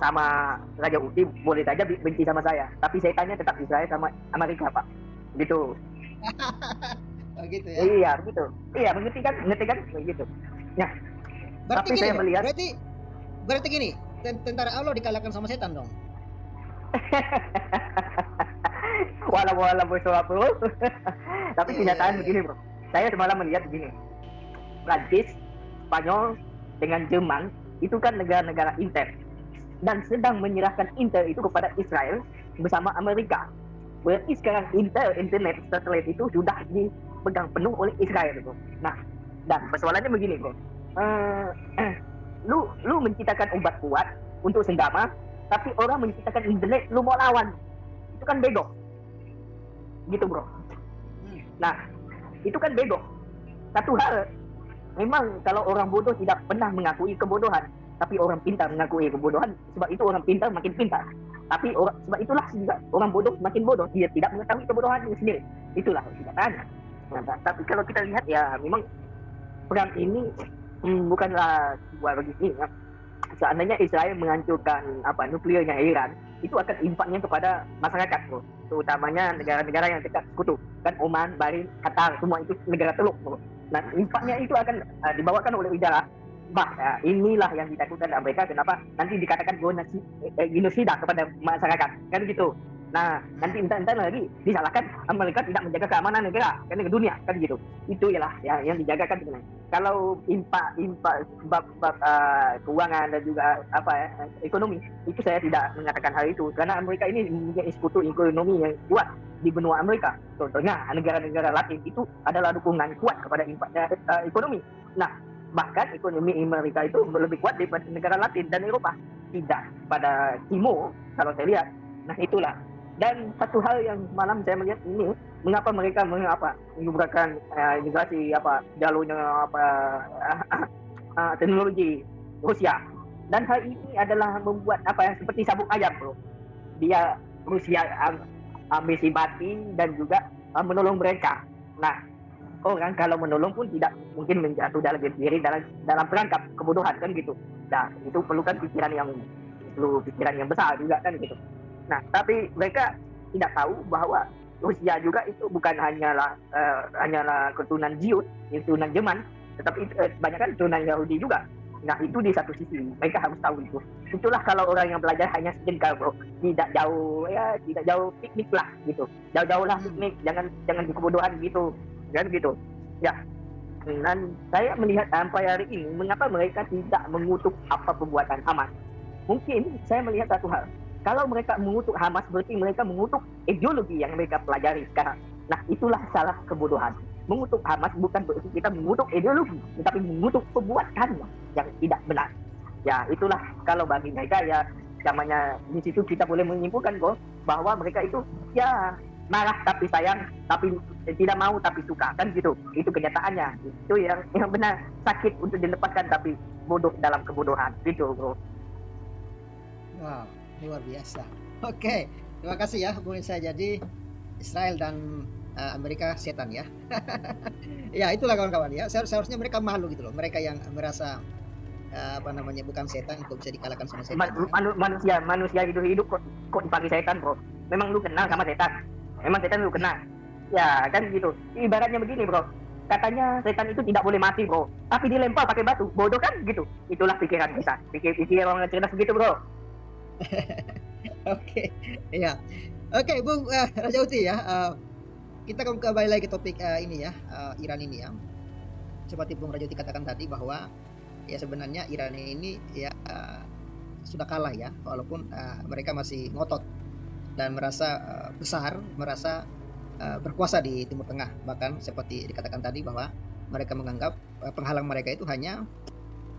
sama Raja Uti boleh saja benci sama saya, tapi setannya tetap Israel sama Amerika, Pak. Gitu. Oh gitu ya. Iya, begitu. Iya, mengerti kan? Begitu. Ya, Berarti tapi gini saya dong, melihat berarti gini, tentara Allah dikalahkan sama setan dong. walau bro. Tapi Iya, kenyataan iya. begini, bro. Saya semalam melihat begini. Prancis, Spanyol, dengan Jerman itu kan negara-negara inter dan sedang menyerahkan inter itu kepada Israel bersama Amerika. Berarti sekarang internet satelit itu sudah dipegang penuh oleh Israel, bro. Nah, dan persoalannya begini, bro. Lu menciptakan obat kuat untuk senggama, tapi orang menciptakan internet lu mau lawan. Itu kan bego. Gitu, bro. Nah, itu kan bego. Satu hal, memang kalau orang bodoh tidak pernah mengakui kebodohan, tapi orang pintar mengakui kebodohan. Sebab itu orang pintar makin pintar. Sebab itulah juga orang bodoh makin bodoh. Dia tidak mengetahui kebodohannya sendiri. Itulah kenyataannya. Nah, tapi kalau kita lihat ya memang perang ini bukanlah sebuah begini ya. Seandainya Israel menghancurkan nuklirnya Iran, itu akan impaknya kepada masyarakat, bro. Terutamanya negara-negara yang dekat sekutu, kan Oman, Bahrain, Qatar, semua itu negara teluk, bro. Nah, impaknya itu akan dibawakan oleh udara. Inilah yang ditakutkan Amerika. Kenapa nanti dikatakan genosida kepada masyarakat, kan gitu. Nah, nanti entah lagi disalahkan Amerika tidak menjaga keamanan negara, kan ke dunia, kan gitu. Itu ialah yang dijagakan sebenarnya. Kalau impak bab keuangan dan juga ekonomi, itu saya tidak mengatakan hal itu karena Amerika ini mempunyai sekutu ekonomi yang kuat di benua Amerika. Contohnya negara-negara Latin itu adalah dukungan kuat kepada impaknya ekonomi. Nah, bahkan ekonomi Amerika itu lebih kuat daripada negara Latin dan Eropa, tidak pada Timur kalau saya lihat. Nah, itulah. Dan satu hal yang malam saya melihat ini, mengapa mereka menggunakan imigrasi jalurnya teknologi Rusia. Dan hal ini adalah membuat seperti sabuk ayam, bro. Dia Rusia ambil simpati dan juga menolong mereka. Nah, orang kalau menolong pun tidak mungkin menjatuh dalam diri dalam perangkap kebodohan, kan gitu. Nah, itu perlukan pikiran yang besar juga, kan gitu. Nah, tapi mereka tidak tahu bahwa Rusia juga itu bukan hanyalah keturunan Ziyud, keturunan Jerman, tetapi banyak kan keturunan Yahudi juga. Nah, itu di satu sisi mereka harus tahu itu. Itulah kalau orang yang belajar hanya sejengkal, bro. Tidak jauh piknik lah gitu. Jauh-jauh lah piknik, jangan di kebodohan gitu. Kan gitu. Ya. Dan saya melihat sampai hari ini mengapa mereka tidak mengutuk apa perbuatan Hamas. Mungkin saya melihat satu hal. Kalau mereka mengutuk Hamas, berarti mereka mengutuk ideologi yang mereka pelajari sekarang. Nah, itulah salah kebodohan. Mengutuk Hamas bukan berarti kita mengutuk ideologi, tetapi mengutuk perbuatannya yang tidak benar. Ya, itulah kalau bagi mereka ya, namanya di situ kita boleh menyimpulkan kok bahwa mereka itu ya marah tapi sayang, tapi tidak mau tapi suka, kan gitu. Itu kenyataannya. Itu yang benar, sakit untuk dilepaskan tapi bodoh dalam kebodohan. Gitu, bro. Wow, luar biasa. Oke, terima kasih ya Bung Isa. Jadi Israel dan Amerika setan ya. Ya itulah kawan-kawan ya. Seharusnya mereka malu gitu loh. Mereka yang merasa bukan setan untuk bisa dikalahkan sama setan. Manusia hidup kok dipanggil setan, bro. Memang lu kenal sama setan? Memang setan lu kenal? Ya kan gitu. Ibaratnya begini, bro. Katanya setan itu tidak boleh mati, bro. Tapi dilempar pakai batu. Bodoh kan gitu. Itulah pikiran kita. Pikir orang cerdas begitu, bro. Oke, ya. Oke, Bung Raja Uti ya. Kita kembali lagi ke topik ini ya, Iran ini ya. Seperti Bung Raja Uti katakan tadi bahwa ya sebenarnya Iran ini ya sudah kalah ya, walaupun mereka masih ngotot dan merasa besar, merasa berkuasa di Timur Tengah. Bahkan seperti dikatakan tadi bahwa mereka menganggap penghalang mereka itu hanya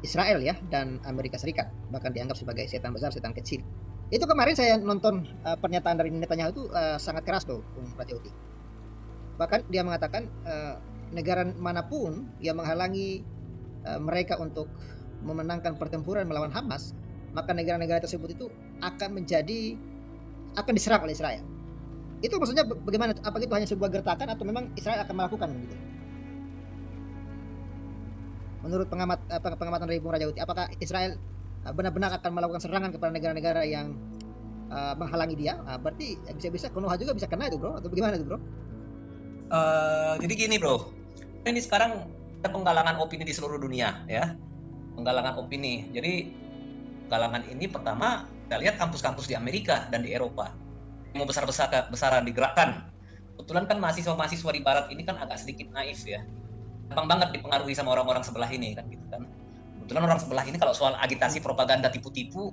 Israel ya dan Amerika Serikat, bahkan dianggap sebagai setan besar, setan kecil. Itu kemarin saya nonton pernyataan dari Netanyahu itu sangat keras tuh, Bung Raja Uti. Bahkan dia mengatakan negara manapun yang menghalangi mereka untuk memenangkan pertempuran melawan Hamas, maka negara-negara tersebut itu akan diserang oleh Israel. Itu maksudnya bagaimana? Apakah itu hanya sebuah gertakan atau memang Israel akan melakukan gitu? Menurut pengamatan dari Bung Raja Uti, apakah Israel benar-benar akan melakukan serangan kepada negara-negara yang menghalangi dia, berarti bisa-bisa Konoha juga bisa kena itu bro, atau bagaimana itu bro? Jadi gini bro, ini sekarang ada penggalangan opini di seluruh dunia ya, penggalangan opini. Jadi penggalangan ini pertama kita lihat kampus-kampus di Amerika dan di Eropa mau besar-besaran digerakkan. Kebetulan kan mahasiswa-mahasiswa di Barat ini kan agak sedikit naif ya, gampang banget dipengaruhi sama orang-orang sebelah ini kan gitu kan. Kebetulan orang sebelah ini kalau soal agitasi, propaganda, tipu-tipu,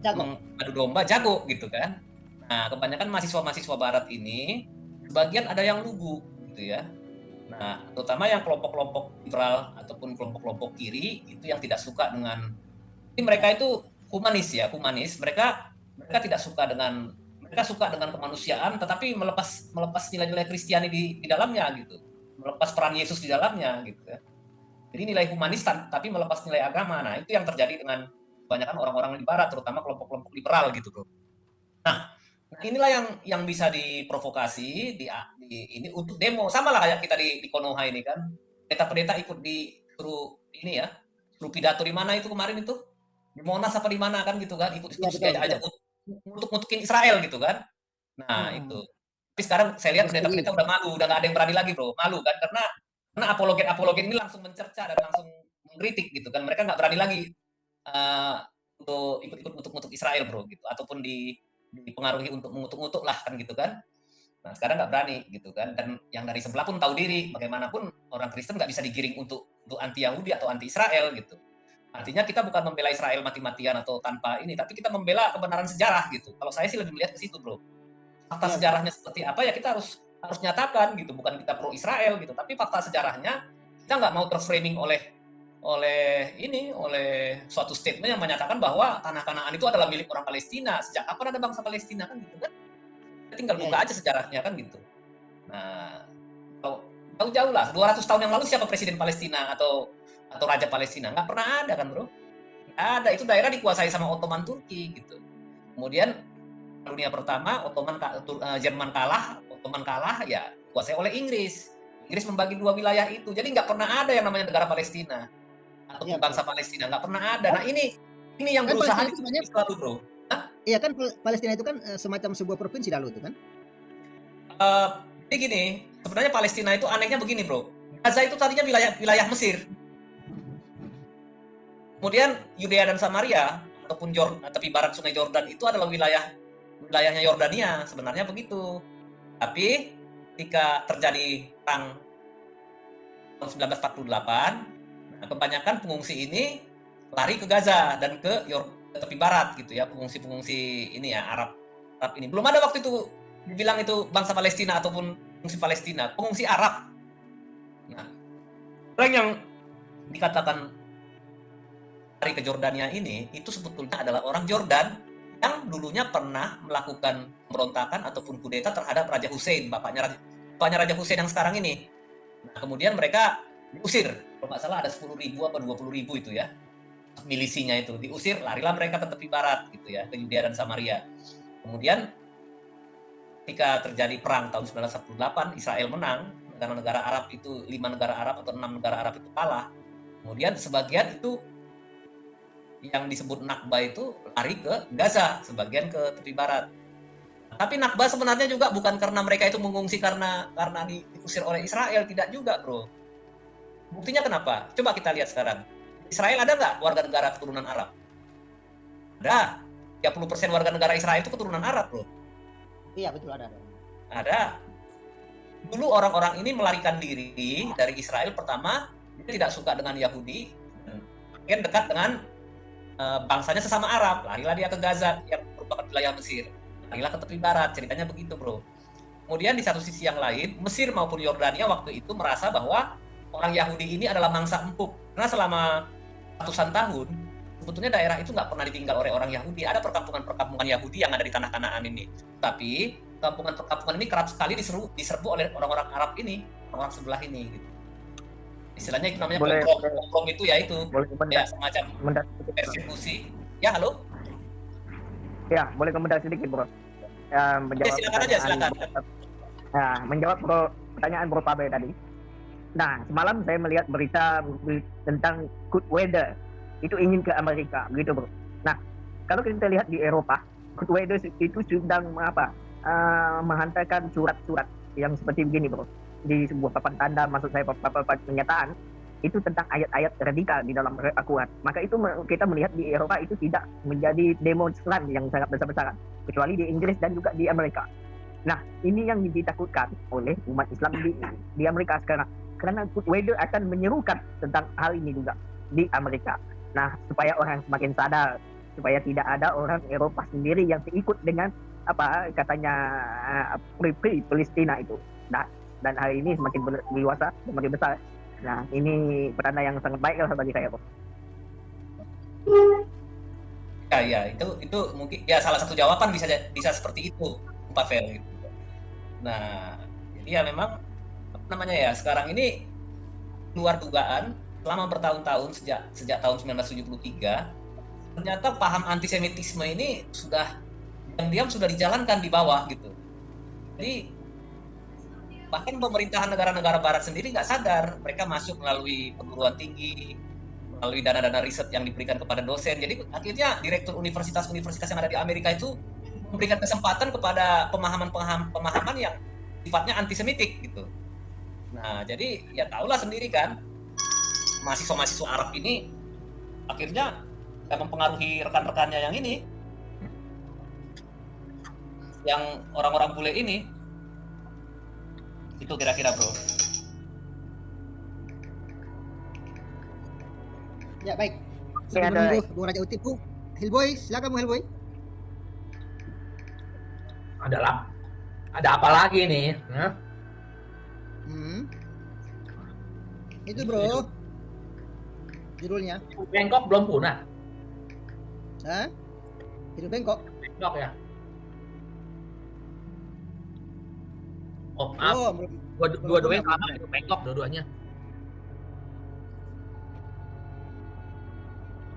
mengadu domba jago gitu kan. Nah kebanyakan mahasiswa-mahasiswa Barat ini sebagian ada yang lugu gitu ya. Nah, terutama yang kelompok-kelompok liberal ataupun kelompok-kelompok kiri itu yang tidak suka dengan ini, mereka itu humanis ya, humanis. Mereka tidak suka dengan, mereka suka dengan kemanusiaan tetapi melepas nilai-nilai Kristiani di dalamnya gitu. Melepas peran Yesus di dalamnya gitu ya. Jadi nilai humanis tapi melepas nilai agama. Nah, itu yang terjadi dengan kebanyakan orang-orang di barat, terutama kelompok-kelompok liberal gitu, Bro. Nah, inilah yang bisa diprovokasi ini untuk demo, sama lah kayak kita di Konoha ini kan, pendeta-pendeta ikut disuruh ini ya, suruh pidato di mana itu kemarin itu di Monas apa di mana kan gitu kan, ikut diajak untuk ngutukin Israel gitu kan. Nah itu, tapi sekarang saya lihat pendeta-pendeta udah malu, udah nggak ada yang berani lagi bro, malu kan, karena apologet ini langsung mencerca dan langsung mengkritik gitu kan, mereka nggak berani lagi untuk ikut-ikut ngutuk Israel bro gitu, ataupun dipengaruhi untuk mengutuk-ngutuk lah kan gitu kan. Nah sekarang nggak berani gitu kan, dan yang dari sebelah pun tahu diri, bagaimanapun orang Kristen nggak bisa digiring untuk anti Yahudi atau anti Israel gitu. Artinya kita bukan membela Israel mati-matian atau tanpa ini, tapi kita membela kebenaran sejarah gitu. Kalau saya sih lebih melihat ke situ bro. Fakta sejarahnya seperti apa ya kita harus nyatakan gitu, bukan kita pro Israel gitu, tapi fakta sejarahnya kita nggak mau terframing oleh suatu statement yang menyatakan bahwa tanah Kanaan itu adalah milik orang Palestina. Sejak kapan ada bangsa Palestina kan gitu kan? Kita tinggal buka aja sejarahnya kan gitu. Nah, kalau jauh lah, 200 tahun yang lalu siapa presiden Palestina atau raja Palestina? Nggak pernah ada kan bro? Nggak ada, itu daerah dikuasai sama Ottoman Turki gitu. Kemudian dunia pertama Jerman kalah ya dikuasai oleh Inggris. Inggris membagi 2 wilayah itu, jadi nggak pernah ada yang namanya negara Palestina atau bangsa Palestina, nggak pernah ada. Nah ini yang kan berusaha selalu bro. Iya kan Palestina itu kan semacam sebuah provinsi lalu itu kan. Jadi gini, sebenarnya Palestina itu anehnya begini bro. Gaza itu tadinya wilayah Mesir. Kemudian Yudea dan Samaria ataupun tepi barat Sungai Yordan itu adalah wilayahnya Yordania, sebenarnya begitu. Tapi ketika terjadi perang tahun 1948, kebanyakan pengungsi ini lari ke Gaza dan ke tepi barat gitu ya, pengungsi ini ya Arab ini. Belum ada waktu itu dibilang itu bangsa Palestina ataupun pengungsi Palestina, pengungsi Arab. Nah, orang yang dikatakan lari ke Jordania ini itu sebetulnya adalah orang Jordan yang dulunya pernah melakukan pemberontakan ataupun kudeta terhadap Raja Hussein, bapaknya Raja Hussein yang sekarang ini. Nah, kemudian mereka diusir, kalau nggak salah ada 10.000 apa 20.000 itu ya, milisinya itu diusir, larilah mereka ke tepi barat gitu ya, ke Yudea dan Samaria. Kemudian ketika terjadi perang tahun 1948, Israel menang, negara-negara Arab itu 5 negara Arab atau 6 negara Arab itu kalah. Kemudian sebagian itu yang disebut Nakba itu lari ke Gaza, sebagian ke tepi barat. Tapi Nakba sebenarnya juga bukan karena mereka itu mengungsi karena diusir oleh Israel, tidak juga bro. Buktinya kenapa? Coba kita lihat sekarang. Israel ada nggak warga negara keturunan Arab? Ada. 30% warga negara Israel itu keturunan Arab bro. Iya betul, ada. Ada. Dulu orang-orang ini melarikan diri dari Israel, pertama dia tidak suka dengan Yahudi, dan dekat dengan bangsanya sesama Arab, larilah dia ke Gaza yang merupakan wilayah Mesir, larilah ke tepi barat, ceritanya begitu bro. Kemudian di satu sisi yang lain, Mesir maupun Yordania waktu itu merasa bahwa orang Yahudi ini adalah mangsa empuk, karena selama ratusan tahun sebetulnya daerah itu nggak pernah ditinggal oleh orang Yahudi. Ada perkampungan Yahudi yang ada di tanah Kanaan ini, tapi perkampungan ini kerap sekali diserbu oleh orang-orang Arab ini, orang sebelah ini gitu. Istilahnya itu namanya pogrom itu ya, itu ya semacam persekusi. Ya halo? Ya boleh komentar sedikit bro. Menjawab silakan. Menjawab pertanyaan Bro Pabe tadi. Nah, semalam saya melihat berita tentang good weather. Itu ingin ke Amerika, gitu bro. kalau kita lihat di Eropa, Kurt Wilders itu sedang menghantarkan surat-surat yang seperti begini bro, di sebuah papan tanda, maksud saya papan pernyataan itu tentang ayat-ayat radikal di dalam Al-Quran. Maka itu kita melihat di Eropa itu tidak menjadi demonstran yang sangat besar-besaran, kecuali di Inggris dan juga di Amerika. Nah, ini yang ditakutkan oleh umat Islam di Amerika sekarang, karena Kurt Wilders akan menyerukan tentang hal ini juga di Amerika. Nah, supaya orang semakin sadar, supaya tidak ada orang Eropa sendiri yang ikut dengan katanya Free Palestina itu. Nah, dan hari ini semakin berluasa, semakin besar. Nah, ini pertanda yang sangat baik lah bagi saya, Bro. Ya, itu mungkin ya salah satu jawaban bisa seperti itu, Pak Fel. Gitu. Nah, jadi ya memang apa namanya ya, sekarang ini luar dugaan selama bertahun-tahun sejak tahun 1973 ternyata paham antisemitisme ini sudah diam-diam sudah dijalankan di bawah gitu. Jadi bahkan pemerintahan negara-negara barat sendiri nggak sadar, mereka masuk melalui perguruan tinggi, melalui dana-dana riset yang diberikan kepada dosen. Jadi akhirnya direktur universitas-universitas yang ada di Amerika itu memberikan kesempatan kepada pemahaman yang sifatnya antisemitik gitu. Nah, jadi ya tahulah sendiri kan, mahasiswa-mahasiswa Arab ini akhirnya mempengaruhi rekan-rekannya yang ini, yang orang-orang bule ini. Itu kira-kira bro. Ya baik. Sambil menunggu Bung Raja Utip, Bung Hilboy, silakan Bung Hilboy. Ada apa lagi nih? Itu bro, judulnya. Bengkok belum punah. Hah? Hidup Bengkok. Bengkok ya. Oh maaf, dua-duanya sama, hidup Bengkok dua-duanya.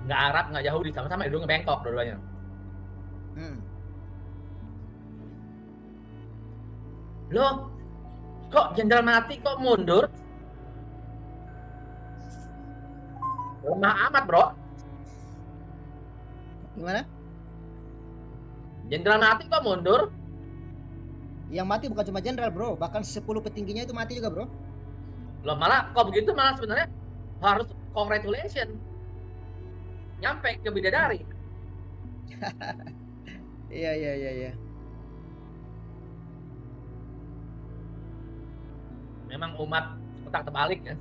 Nggak Arab, nggak Yahudi, sama-sama hidungnya Bengkok dua-duanya. Loh, kok jenderal mati kok mundur? Lemah amat bro. Gimana? Jenderal mati kok mundur? Yang mati bukan cuma jenderal bro, bahkan 10 petingginya itu mati juga bro. Loh malah kok begitu, malah sebenarnya harus congratulation, nyampe ke bidadari. Iya. Memang umat otak terbalik ya.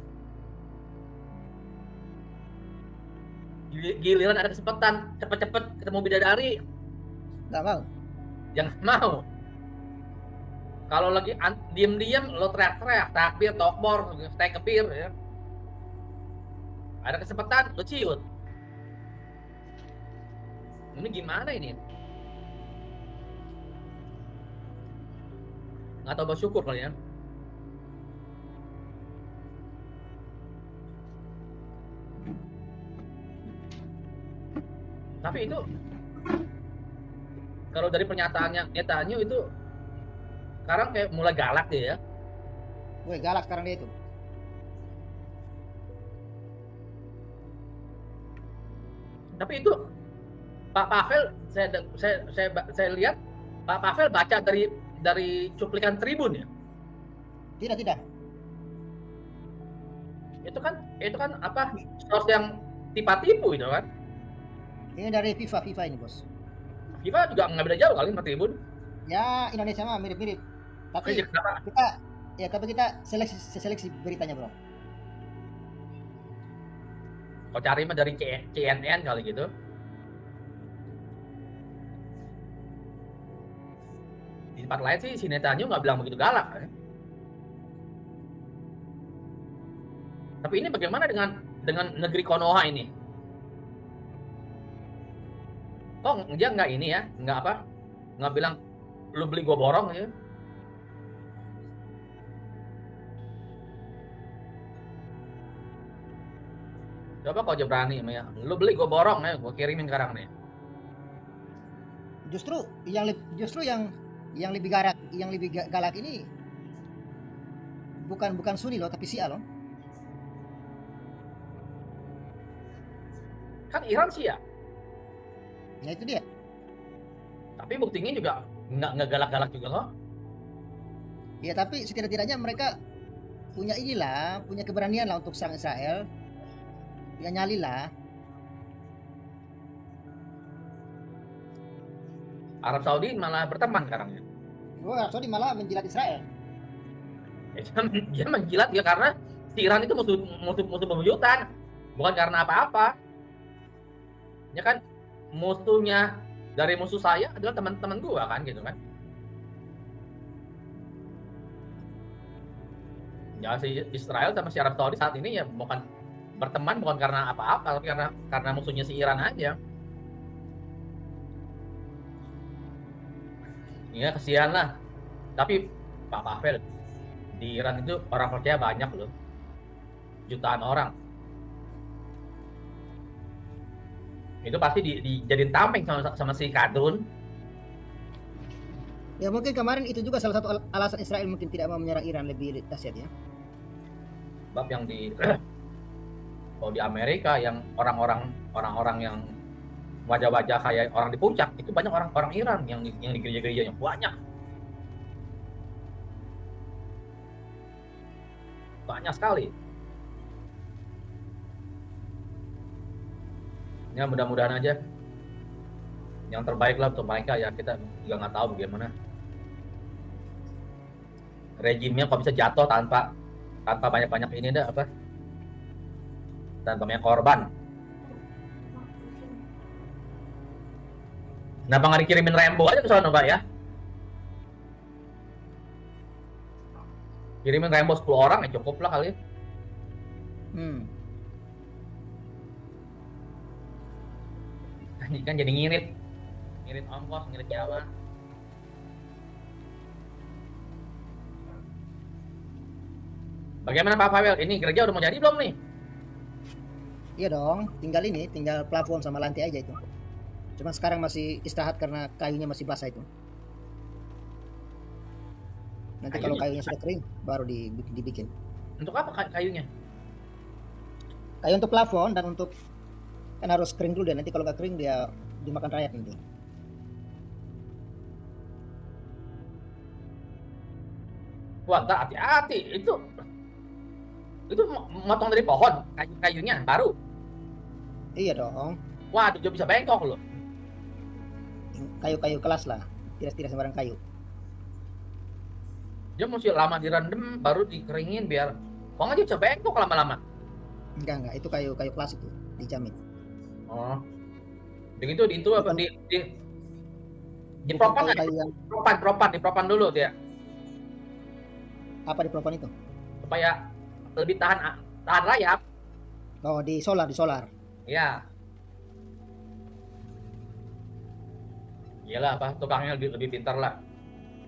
Giliran ada kesempatan cepet-cepet ketemu bidadari, nggak mau. jangan mau. Kalau lagi diem-diem lo teriak-teriak, takbir, tokbor, tekbir ya. Ada kesempatan lo ciut. Ini gimana ini? Nggak tahu bersyukur kali ya. Tapi itu kalau dari pernyataannya Netanyahu itu sekarang kayak mulai galak dia ya. Woi, galak sekarang dia itu. Tapi itu Pak Pavel, saya lihat Pak Pavel baca dari cuplikan Tribun ya. Tidak. Itu kan apa, source yang tipu itu kan. Ini dari FIFA ini bos. FIFA juga nggak beda jauh kali sama Tribun. Ya Indonesia mah mirip-mirip. Tapi kita seleksi beritanya bro. Kau cari mah dari CNN kali gitu. Di tempat lain sih si Netanyahu nggak bilang begitu galak kan. Tapi ini bagaimana dengan negeri Konoha ini? Oh dia nggak ini ya, nggak bilang lu beli gua borong ya. Coba kau aja berani ya, lu beli gua borong ya, gua kirimin sekarang nih. Justru yang lebih galak ini bukan Sunni loh, tapi Syiah loh. Kan Iran Syiah. Nah itu dia. Tapi buktinya juga nggak galak-galak juga kok. Ya tapi setidak-tidaknya mereka punya inilah, punya keberanian lah untuk serang Israel. Punya nyali lah. Arab Saudi malah berteman sekarang ya. Arab Saudi malah menjilat Israel. Dia menjilat ya karena si Iran itu musuh bebuyutan, bukan karena apa-apa. Ya kan, musuhnya dari musuh saya adalah teman-teman gua kan gitu kan. Ya si Israel sama si Arab Saudi saat ini ya bukan berteman bukan karena apa-apa, tapi karena musuhnya si Iran aja. Ya kesian lah. Tapi Pak Pavel, di Iran itu orang percaya banyak loh, jutaan orang. Itu pasti dijadiin tameng sama si Kadrun. Ya mungkin kemarin itu juga salah satu alasan Israel mungkin tidak mau menyerang Iran lebih dahsyat ya. Sebab yang kalau di Amerika yang orang-orang yang wajah-wajah kayak orang di puncak itu banyak orang Iran yang di gereja-gereja yang banyak sekali. Ya mudah-mudahan aja yang terbaik lah untuk mereka, ya kita juga nggak tahu bagaimana rejimnya kok bisa jatuh tanpa banyak ini tanpa banyak korban. Kenapa nggak dikirimin Rambo aja ke sana Pak ya? Kirimin Rambo 10 orang ya cukup lah kali. Kan jadi ngirit ongkos, ngirit nyawa. Bagaimana Pak Pavel? Ini gereja udah mau jadi belum nih? Iya dong, tinggal plafon sama lantai aja itu. Cuma sekarang masih istirahat karena kayunya masih basah itu. Nanti kalau kayunya sudah kering baru dibikin. Untuk apa kayunya? Kayu untuk plafon dan untuk kan harus kering dulu deh. Nanti kalau nggak kering dia dimakan rakyat nanti. Wah, hati-hati itu motong dari pohon kayunya baru. Iya dong. Waduh, dia bisa bengkok loh. Kayu-kayu kelas lah, tidak sembarang kayu. Dia mesti lama direndam baru dikeringin biar kok nggak dia bisa bengkok lama-lama. Enggak, itu kayu kelas itu dijamin. Oh, begitu di itu apa di propan nggak? Di propan dulu dia. Apa di propan itu? Supaya lebih tahan rayap. Oh, di solar. Ya. Iyalah apa tukangnya lebih pintar lah.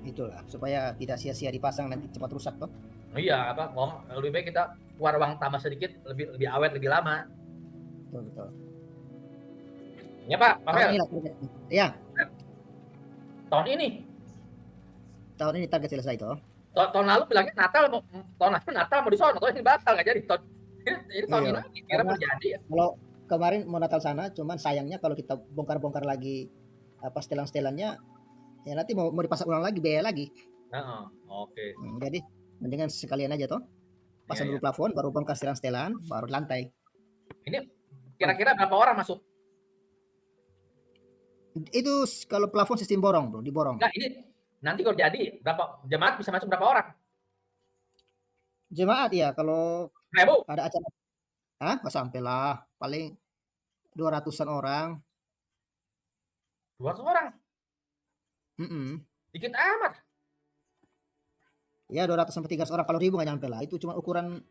Itulah supaya tidak sia-sia dipasang nanti cepat rusak toh. Oh iya apa lebih baik kita keluar uang tambah sedikit lebih awet lebih lama. Betul. Ya Pak, Ya. Tahun ini target selesai toh. Tahun lalu bilangnya Natal mau di sono, ini batal nggak jadi ini tahun ini kira terjadi ya. Kalau kemarin mau Natal sana, cuman sayangnya kalau kita bongkar lagi apa setelan-setelannya, ya nanti mau dipasang ulang lagi, biaya lagi. Oke. Jadi mendingan sekalian aja toh, pasang dulu plafon, baru bongkar setelan, baru lantai. Ini kira-kira berapa orang masuk? Itu kalau plafon sistem borong bro, diborong. Nah ini nanti kalau jadi berapa jemaat bisa masuk berapa orang? Jemaat ya kalau 1.000 ada acara, nggak sampai lah, paling 200-an orang. 200 orang? Dikit amat. Ya 200 sampai 300 orang, kalau 1.000 nggak nyampe lah. Itu cuma ukuran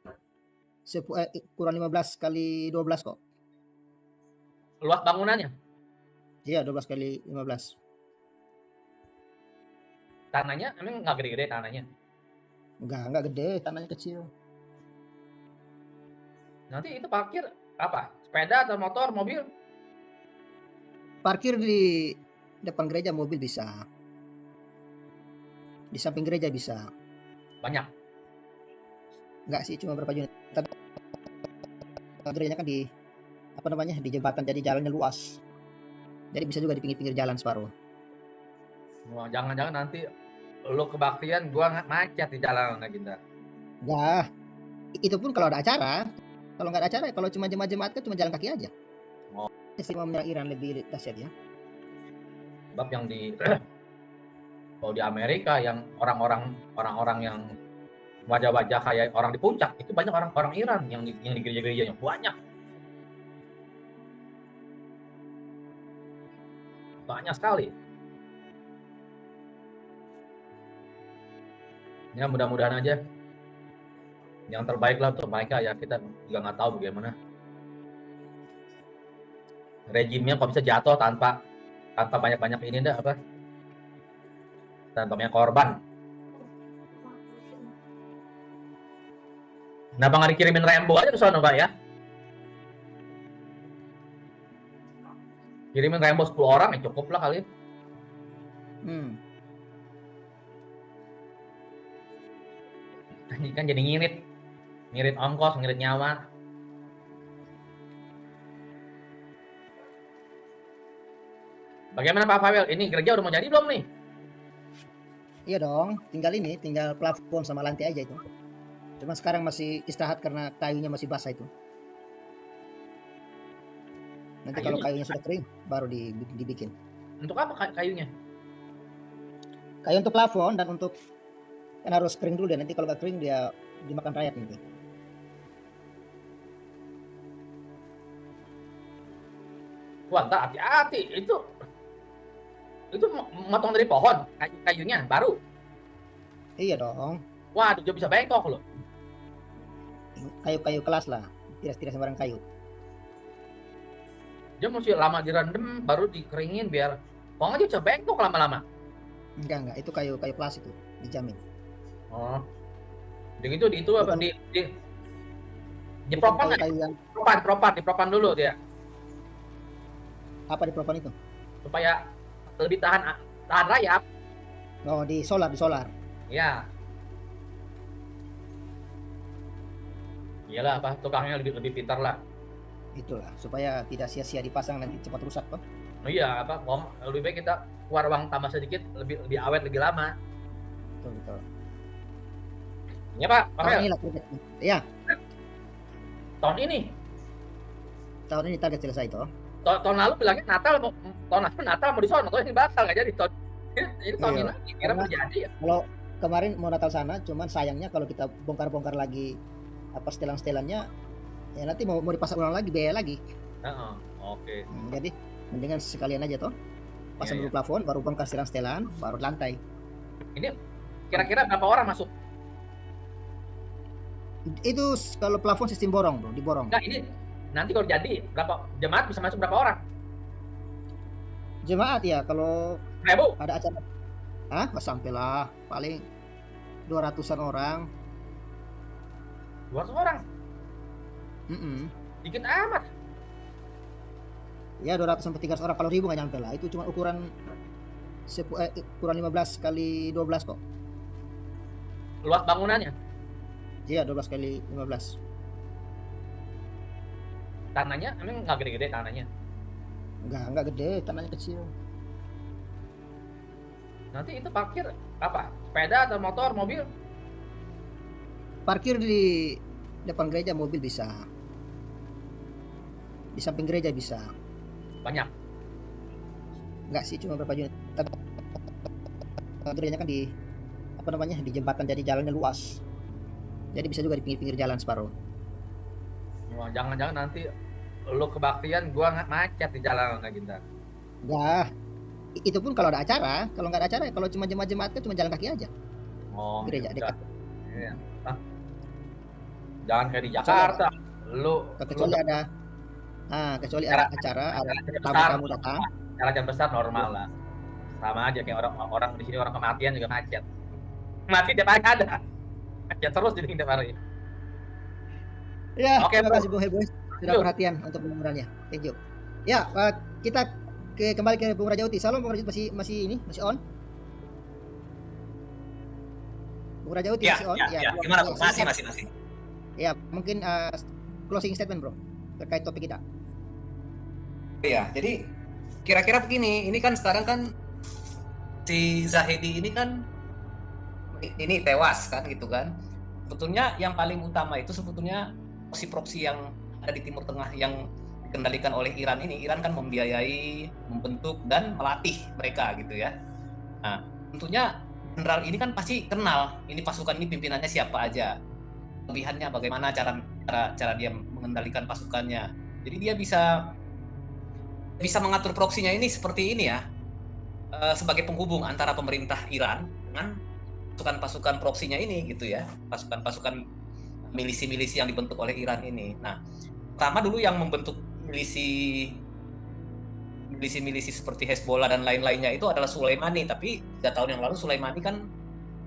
15 kali 12 kok. Luas bangunannya? Iya 12 kali 15. Tanahnya emang nggak gede-gede tanahnya? Enggak gede, tanahnya kecil. Nanti itu parkir apa? Sepeda atau motor, mobil? Parkir di depan gereja mobil bisa. Di samping gereja bisa. Banyak? Enggak sih, cuma berapa unit. Tapi gerejanya kan di jembatan, jadi jalannya luas. Jadi bisa juga di pinggir-pinggir jalan separuh. Wah, jangan-jangan nanti lu kebaktian, gua macet di jalan lagi ntar. Ya, itu pun kalau ada acara. Kalau nggak ada acara, kalau cuma jemaat-jemaat kan cuma jalan kaki aja. Oh. Sistem menyerang Iran lebih dahsyat ya. Sebab yang di kalau di Amerika yang orang-orang yang wajah-wajah kayak orang di puncak itu banyak orang Iran yang di gereja-gerejanya banyak sekali. Ya mudah-mudahan aja yang terbaik lah untuk mereka ya, kita juga nggak tahu bagaimana rejimnya kok bisa jatuh tanpa banyak ini tanpa banyak korban. Kenapa nggak dikirimin Rambo aja ke sana, Pak ya? Kirimin Rambo 10 orang ya cukup lah kali. Ini kan jadi ngirit ongkos, ngirit nyawa. Bagaimana Pak Pavel? Ini gereja udah mau jadi belum nih? Iya dong, tinggal plafon sama lantai aja itu. Cuma sekarang masih istirahat karena kayunya masih basah itu. Nanti kalau kayunya sudah kering, baru dibikin. Untuk apa kayunya? Kayu untuk plafon dan untuk kan harus kering dulu deh. Nanti kalau nggak kering dia dimakan rayap nanti. Wah, ntar hati-hati. Itu motong dari pohon, kayunya baru. Iya dong. Waduh, dia bisa bengkok loh. Kayu-kayu kelas lah, tidak sembarang kayu. Dia mesti lama direndam, baru dikeringin biar pohon aja bisa bengkok lama-lama. Enggak, itu kayu kelas itu, dijamin. Oh, di apa di propan kayu yang dipropan dulu dia apa di propan itu? supaya lebih tahan rayap. Oh, di solar. Ya. Iyalah, apa tukangnya lebih pintar lah. Itulah supaya tidak sia-sia dipasang nanti cepat rusak kok. Oh iya, lebih baik kita keluar uang tambah sedikit, lebih awet lebih lama. Betul. Ya Pak, Tahun ini lah targetnya. Ya, tahun ini target selesai toh. Tahun lalu bilangnya Natal mau di sono, ini batal nggak jadi tahun ini tahun ini lagi kira terjadi ya. Kalau kemarin mau Natal sana, cuman sayangnya kalau kita bongkar lagi apa setelan-setelannya, ya nanti mau dipasang ulang lagi, biaya lagi. Oke. Jadi mendingan sekalian aja toh, pasang dulu plafon, baru bongkar setelan, baru lantai. Ini kira-kira berapa orang masuk? Itu kalau plafon sistem borong bro, diborong. Enggak, ini nanti kalau jadi berapa jemaat bisa masuk berapa orang? Jemaat ya kalau 1.000? ada acara, nggak sampai lah, paling 200-an orang. 200 orang? Dikit amat. Ya 200 sampai 300 orang, kalau 1.000 nggak nyampe lah. Itu cuma ukuran 15 kali 12 kok. Luas bangunannya? Iya 12 kali 15. Tanahnya emang nggak gede-gede tanahnya? Enggak gede, tanahnya kecil. Nanti itu parkir apa? Sepeda atau motor, mobil? Parkir di depan gereja mobil bisa. Di samping gereja bisa. Banyak? Enggak sih, cuma berapa unit. Gerejanya kan di di jembatan, jadi jalannya luas. Jadi bisa juga di pinggir-pinggir jalan separuh. Wah, jangan-jangan nanti lu kebaktian, gua nggak macet di jalan lagi ntar. Enggak. Itu pun kalau ada acara. Kalau nggak ada acara, kalau cuma jemaat kan cuma jalan kaki aja. Oh, Gereja dekat. Iya. Jangan kayak di Jakarta. Kecuali ada acara, ada tamu datang. Jalan besar normal lah. Sama aja kayak orang di sini, orang kematian juga macet. Mati tiap hari ada. Macet terus jadi tiap hari. Ya, Oke, terima kasih Bung Heboy sudah perhatian untuk pendengarannya. Thank you. Ya, kita kembali ke Bung Rajauti. Salam Bung Rajauti, masih on? Bung Rajauti masih on? Ya, gimana Bung? Masih. Ya, mungkin closing statement Bro terkait topik kita. Iya, jadi kira-kira begini, ini kan sekarang kan si Zahedi ini kan ini tewas kan gitu kan. Sebetulnya yang paling utama itu sebetulnya proksi-proksi yang ada di Timur Tengah yang dikendalikan oleh Iran ini. Iran kan membiayai, membentuk dan melatih mereka gitu ya. Nah, tentunya jenderal ini kan pasti kenal ini pasukan ini pimpinannya siapa aja, kelebihannya bagaimana, cara dia mengendalikan pasukannya. Jadi dia bisa mengatur proksinya ini seperti ini ya, sebagai penghubung antara pemerintah Iran dengan pasukan-pasukan proksinya ini gitu ya, pasukan-pasukan milisi-milisi yang dibentuk oleh Iran ini. Nah, pertama dulu yang membentuk milisi seperti Hezbollah dan lain-lainnya itu adalah Sulaimani, tapi 3 tahun yang lalu Sulaimani kan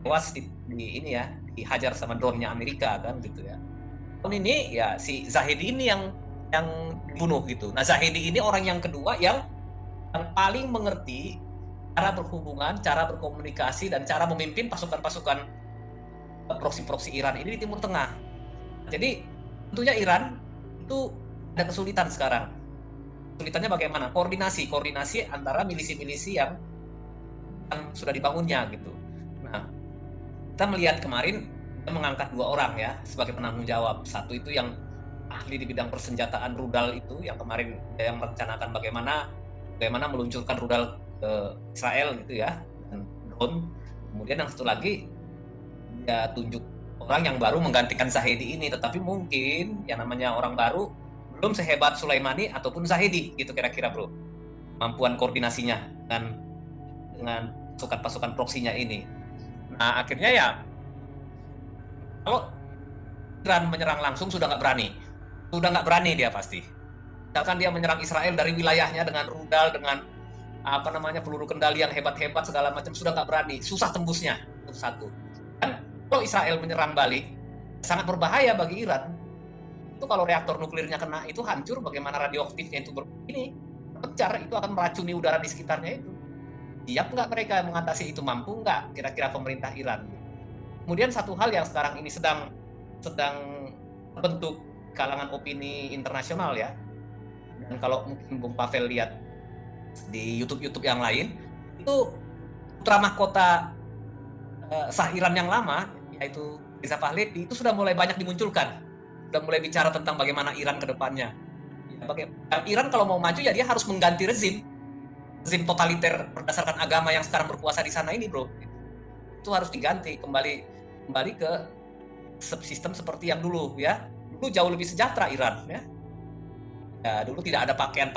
tewas di ini ya, dihajar sama drone-nya Amerika kan gitu ya. Tahun ini ya si Zahedi ini yang dibunuh gitu. Nah, Zahedi ini orang yang kedua yang paling mengerti cara berhubungan, cara berkomunikasi, dan cara memimpin pasukan-pasukan proksi-proksi Iran ini di Timur Tengah. Jadi tentunya Iran itu ada kesulitan sekarang. Kesulitannya bagaimana? Koordinasi antara milisi-milisi yang sudah dibangunnya gitu. Nah, kita melihat kemarin kita mengangkat 2 orang ya sebagai penanggung jawab. Satu itu yang ahli di bidang persenjataan rudal itu, yang kemarin yang merencanakan bagaimana meluncurkan rudal ke Israel gitu ya, dan drone. Kemudian yang satu lagi dia tunjuk orang yang baru menggantikan Zahedi ini, tetapi mungkin yang namanya orang baru belum sehebat Sulaimani ataupun Zahedi gitu kira-kira bro, kemampuan koordinasinya dengan pasukan proksinya ini. Nah akhirnya ya kalau Iran menyerang langsung sudah nggak berani dia pasti. Misalkan dia menyerang Israel dari wilayahnya dengan rudal, dengan peluru kendali yang hebat-hebat segala macam, sudah nggak berani, susah tembusnya. Itu satu. Dan kalau Israel menyerang balik sangat berbahaya bagi Iran. Itu kalau reaktor nuklirnya kena itu hancur, bagaimana radioaktifnya itu pecah, itu akan meracuni udara di sekitarnya itu. Siap nggak mereka mengatasi itu, mampu nggak kira-kira pemerintah Iran? Kemudian satu hal yang sekarang ini sedang terbentuk kalangan opini internasional ya. Dan kalau mungkin Bung Pavel lihat di YouTube yang lain, itu putra mahkota Shah Iran yang lama, yaitu Reza Pahlavi, itu sudah mulai banyak dimunculkan, sudah mulai bicara tentang bagaimana Iran ke depannya. Iran kalau mau maju ya dia harus mengganti rezim totaliter berdasarkan agama yang sekarang berkuasa di sana ini bro. Itu harus diganti, kembali ke sistem seperti yang dulu ya. Dulu jauh lebih sejahtera Iran ya. Ya, dulu tidak ada pakaian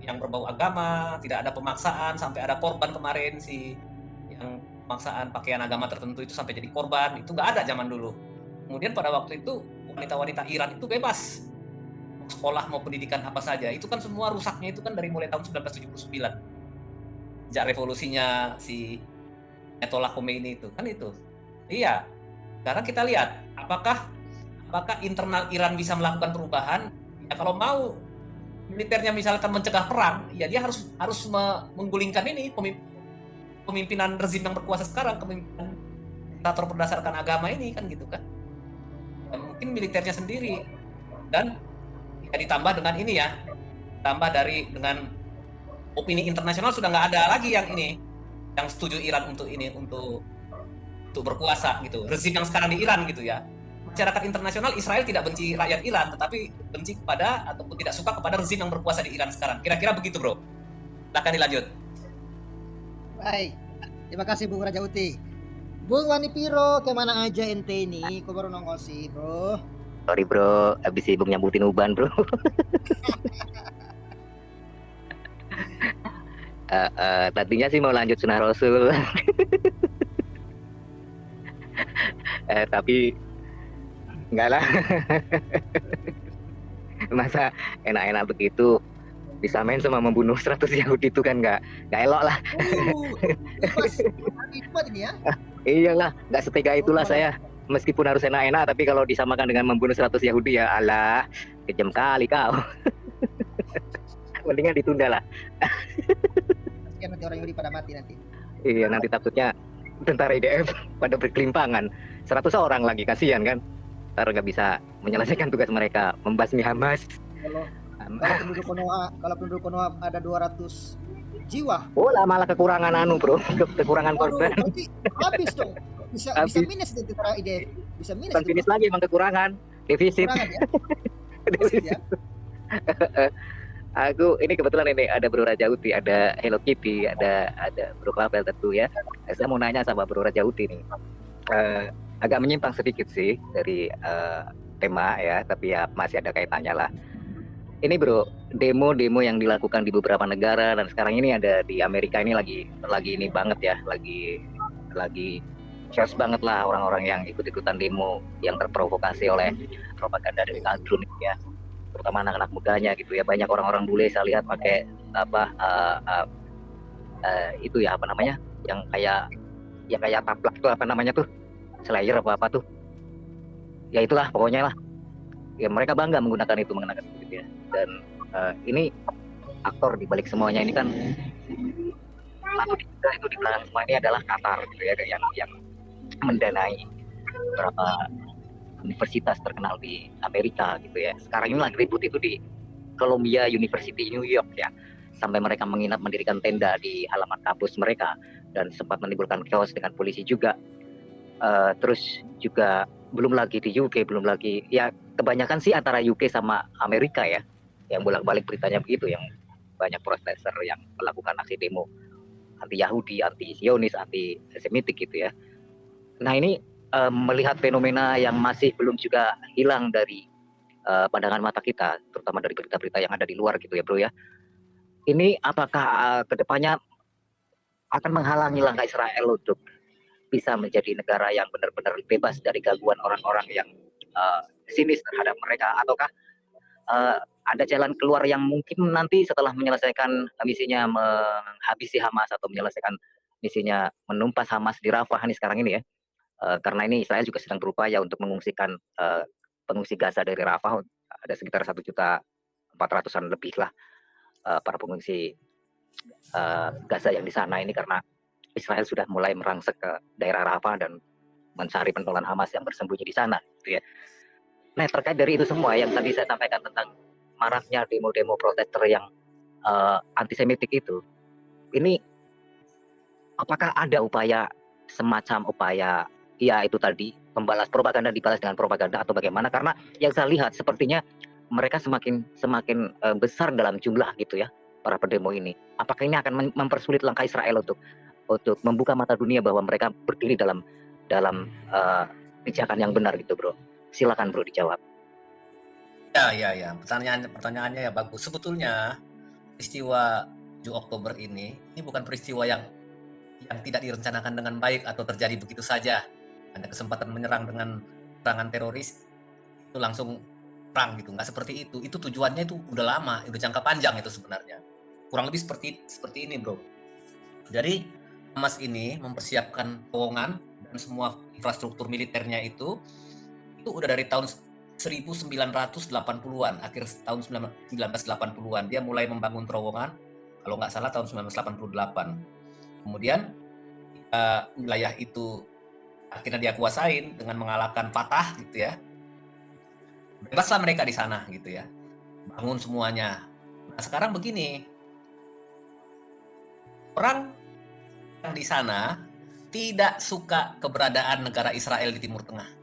yang berbau agama, tidak ada pemaksaan, sampai ada korban kemarin yang pemaksaan pakaian agama tertentu itu sampai jadi korban, itu nggak ada zaman dulu. Kemudian pada waktu itu wanita-wanita Iran itu bebas mau sekolah, mau pendidikan apa saja. Itu kan semua rusaknya itu kan dari mulai tahun 1979 sejak revolusinya si Ayatollah Khomeini itu kan itu. Iya. Sekarang kita lihat apakah internal Iran bisa melakukan perubahan. Ya kalau mau militernya misalkan mencegah perang, ya dia harus menggulingkan ini pemimpinan rezim yang berkuasa sekarang, kepemimpinan diktator berdasarkan agama ini kan gitu kan. Ya, mungkin militernya sendiri, dan ya ditambah dengan ini ya, dengan opini internasional sudah nggak ada lagi yang setuju Iran untuk berkuasa gitu. Rezim yang sekarang di Iran gitu ya. Masyarakat internasional Israel tidak benci rakyat Iran, tetapi benci kepada ataupun tidak suka kepada rezim yang berkuasa di Iran sekarang. Kira-kira begitu, bro. Silakan dilanjut. Baik, terima kasih Bung Raja Uti. Bung Wanipiro, kemana aja ente ini? Kok baru nongol sih, bro? Sorry bro, habis sibuk nyambutin uban bro. Tadinya sih mau lanjut Sunnah Rasul. Tapi enggak lah. Masa enak-enak begitu disamain sama membunuh 100 Yahudi itu kan nggak elok lah. Hebat ini ya. Iyalah, nggak setega itulah saya. Meskipun harus enak-enak, tapi kalau disamakan dengan membunuh 100 Yahudi ya alah, kejam kali kau. Mendingan ditunda lah. Kasihan nanti orang Yahudi pada mati nanti. Iya, nanti takutnya tentara IDF pada berkelimpangan. 100 orang lagi, kasihan kan. Ntar nggak bisa menyelesaikan tugas mereka, membasmi Hamas. Kalau penduduk Konoha ada 200 jiwa. Oh lah malah kekurangan bro, kekurangan Waduh, korban. berarti habis dong. Bisa Habis. minus di tentara IDF. Bisa minus. Bukan finish lagi, emang kekurangan, defisit. Kekurangan ya. Defisit ya. Aku ini kebetulan ini ada Bro Raja Uti, ada Hello Kitty, ada Bro Klavel tentu ya. Saya mau nanya sama Bro Raja Uti nih. Agak menyimpang sedikit sih dari tema ya, tapi ya masih ada kaitannya lah. Ini Bro, demo-demo yang dilakukan di beberapa negara dan sekarang ini ada di Amerika ini lagi ini banget ya, lagi chaos banget lah orang-orang yang ikut-ikutan demo yang terprovokasi oleh propaganda dari Kaldun ya, terutama anak-anak mudanya gitu ya. Banyak orang-orang bule saya lihat pakai itu ya apa namanya, yang kayak taplak itu apa namanya tuh, Slayer apa tuh ya, itulah pokoknya lah ya, mereka bangga menggunakan itu gitu ya. Dan ini aktor di balik semuanya ini kan satu itu di belakang semua ini adalah Qatar gitu ya, yang mendanai beberapa universitas terkenal di Amerika gitu ya. Sekarang ini lagi ribut itu di Columbia University New York ya, sampai mereka menginap mendirikan tenda di halaman kampus mereka dan sempat menimbulkan chaos dengan polisi juga. Terus juga belum lagi di UK, belum lagi ya, kebanyakan sih antara UK sama Amerika ya, yang bolak-balik beritanya begitu, yang banyak protester yang melakukan aksi demo anti Yahudi, anti Zionis, anti Semitik gitu ya. Nah ini melihat fenomena yang masih belum juga hilang dari pandangan mata kita, terutama dari berita-berita yang ada di luar gitu ya bro ya. Ini apakah kedepannya akan menghalangi langkah Israel untuk bisa menjadi negara yang benar-benar bebas dari gangguan orang-orang yang sinis terhadap mereka, ataukah ada jalan keluar yang mungkin nanti setelah menyelesaikan misinya menghabisi Hamas atau menyelesaikan misinya menumpas Hamas di Rafah ini sekarang ini ya, karena ini Israel juga sedang berupaya untuk mengungsikan pengungsi Gaza dari Rafah, ada sekitar 1.400.000-an lebih lah para pengungsi Gaza yang di sana ini, karena Israel sudah mulai merangsek ke daerah Rafah dan mencari pentolan Hamas yang bersembunyi di sana gitu ya. Nah terkait dari itu semua yang tadi saya sampaikan tentang maraknya demo-demo protester yang antisemitik itu, ini apakah ada upaya semacam upaya ya itu tadi, membalas propaganda dibalas dengan propaganda atau bagaimana? Karena yang saya lihat sepertinya mereka semakin besar dalam jumlah gitu ya, para pendemo ini. Apakah ini akan mempersulit langkah Israel untuk membuka mata dunia bahwa mereka berdiri dalam pijakan yang benar gitu bro? Silakan bro dijawab. Ya. Pertanyaannya ya bagus. Sebetulnya peristiwa 7 Oktober ini bukan peristiwa yang tidak direncanakan dengan baik atau terjadi begitu saja. Ada kesempatan menyerang dengan serangan teroris itu langsung perang gitu. Nggak seperti itu. Itu tujuannya itu udah lama, udah jangka panjang itu sebenarnya. Kurang lebih seperti ini bro. Jadi Hamas ini mempersiapkan terowongan dan semua infrastruktur militernya itu udah dari tahun 1980-an, akhir tahun 1980-an dia mulai membangun terowongan, kalau nggak salah tahun 1988. Kemudian wilayah itu akhirnya dia kuasain dengan mengalahkan Fatah gitu ya. Bebaslah mereka di sana gitu ya, bangun semuanya. Nah sekarang begini, orang yang di sana tidak suka keberadaan negara Israel di Timur Tengah.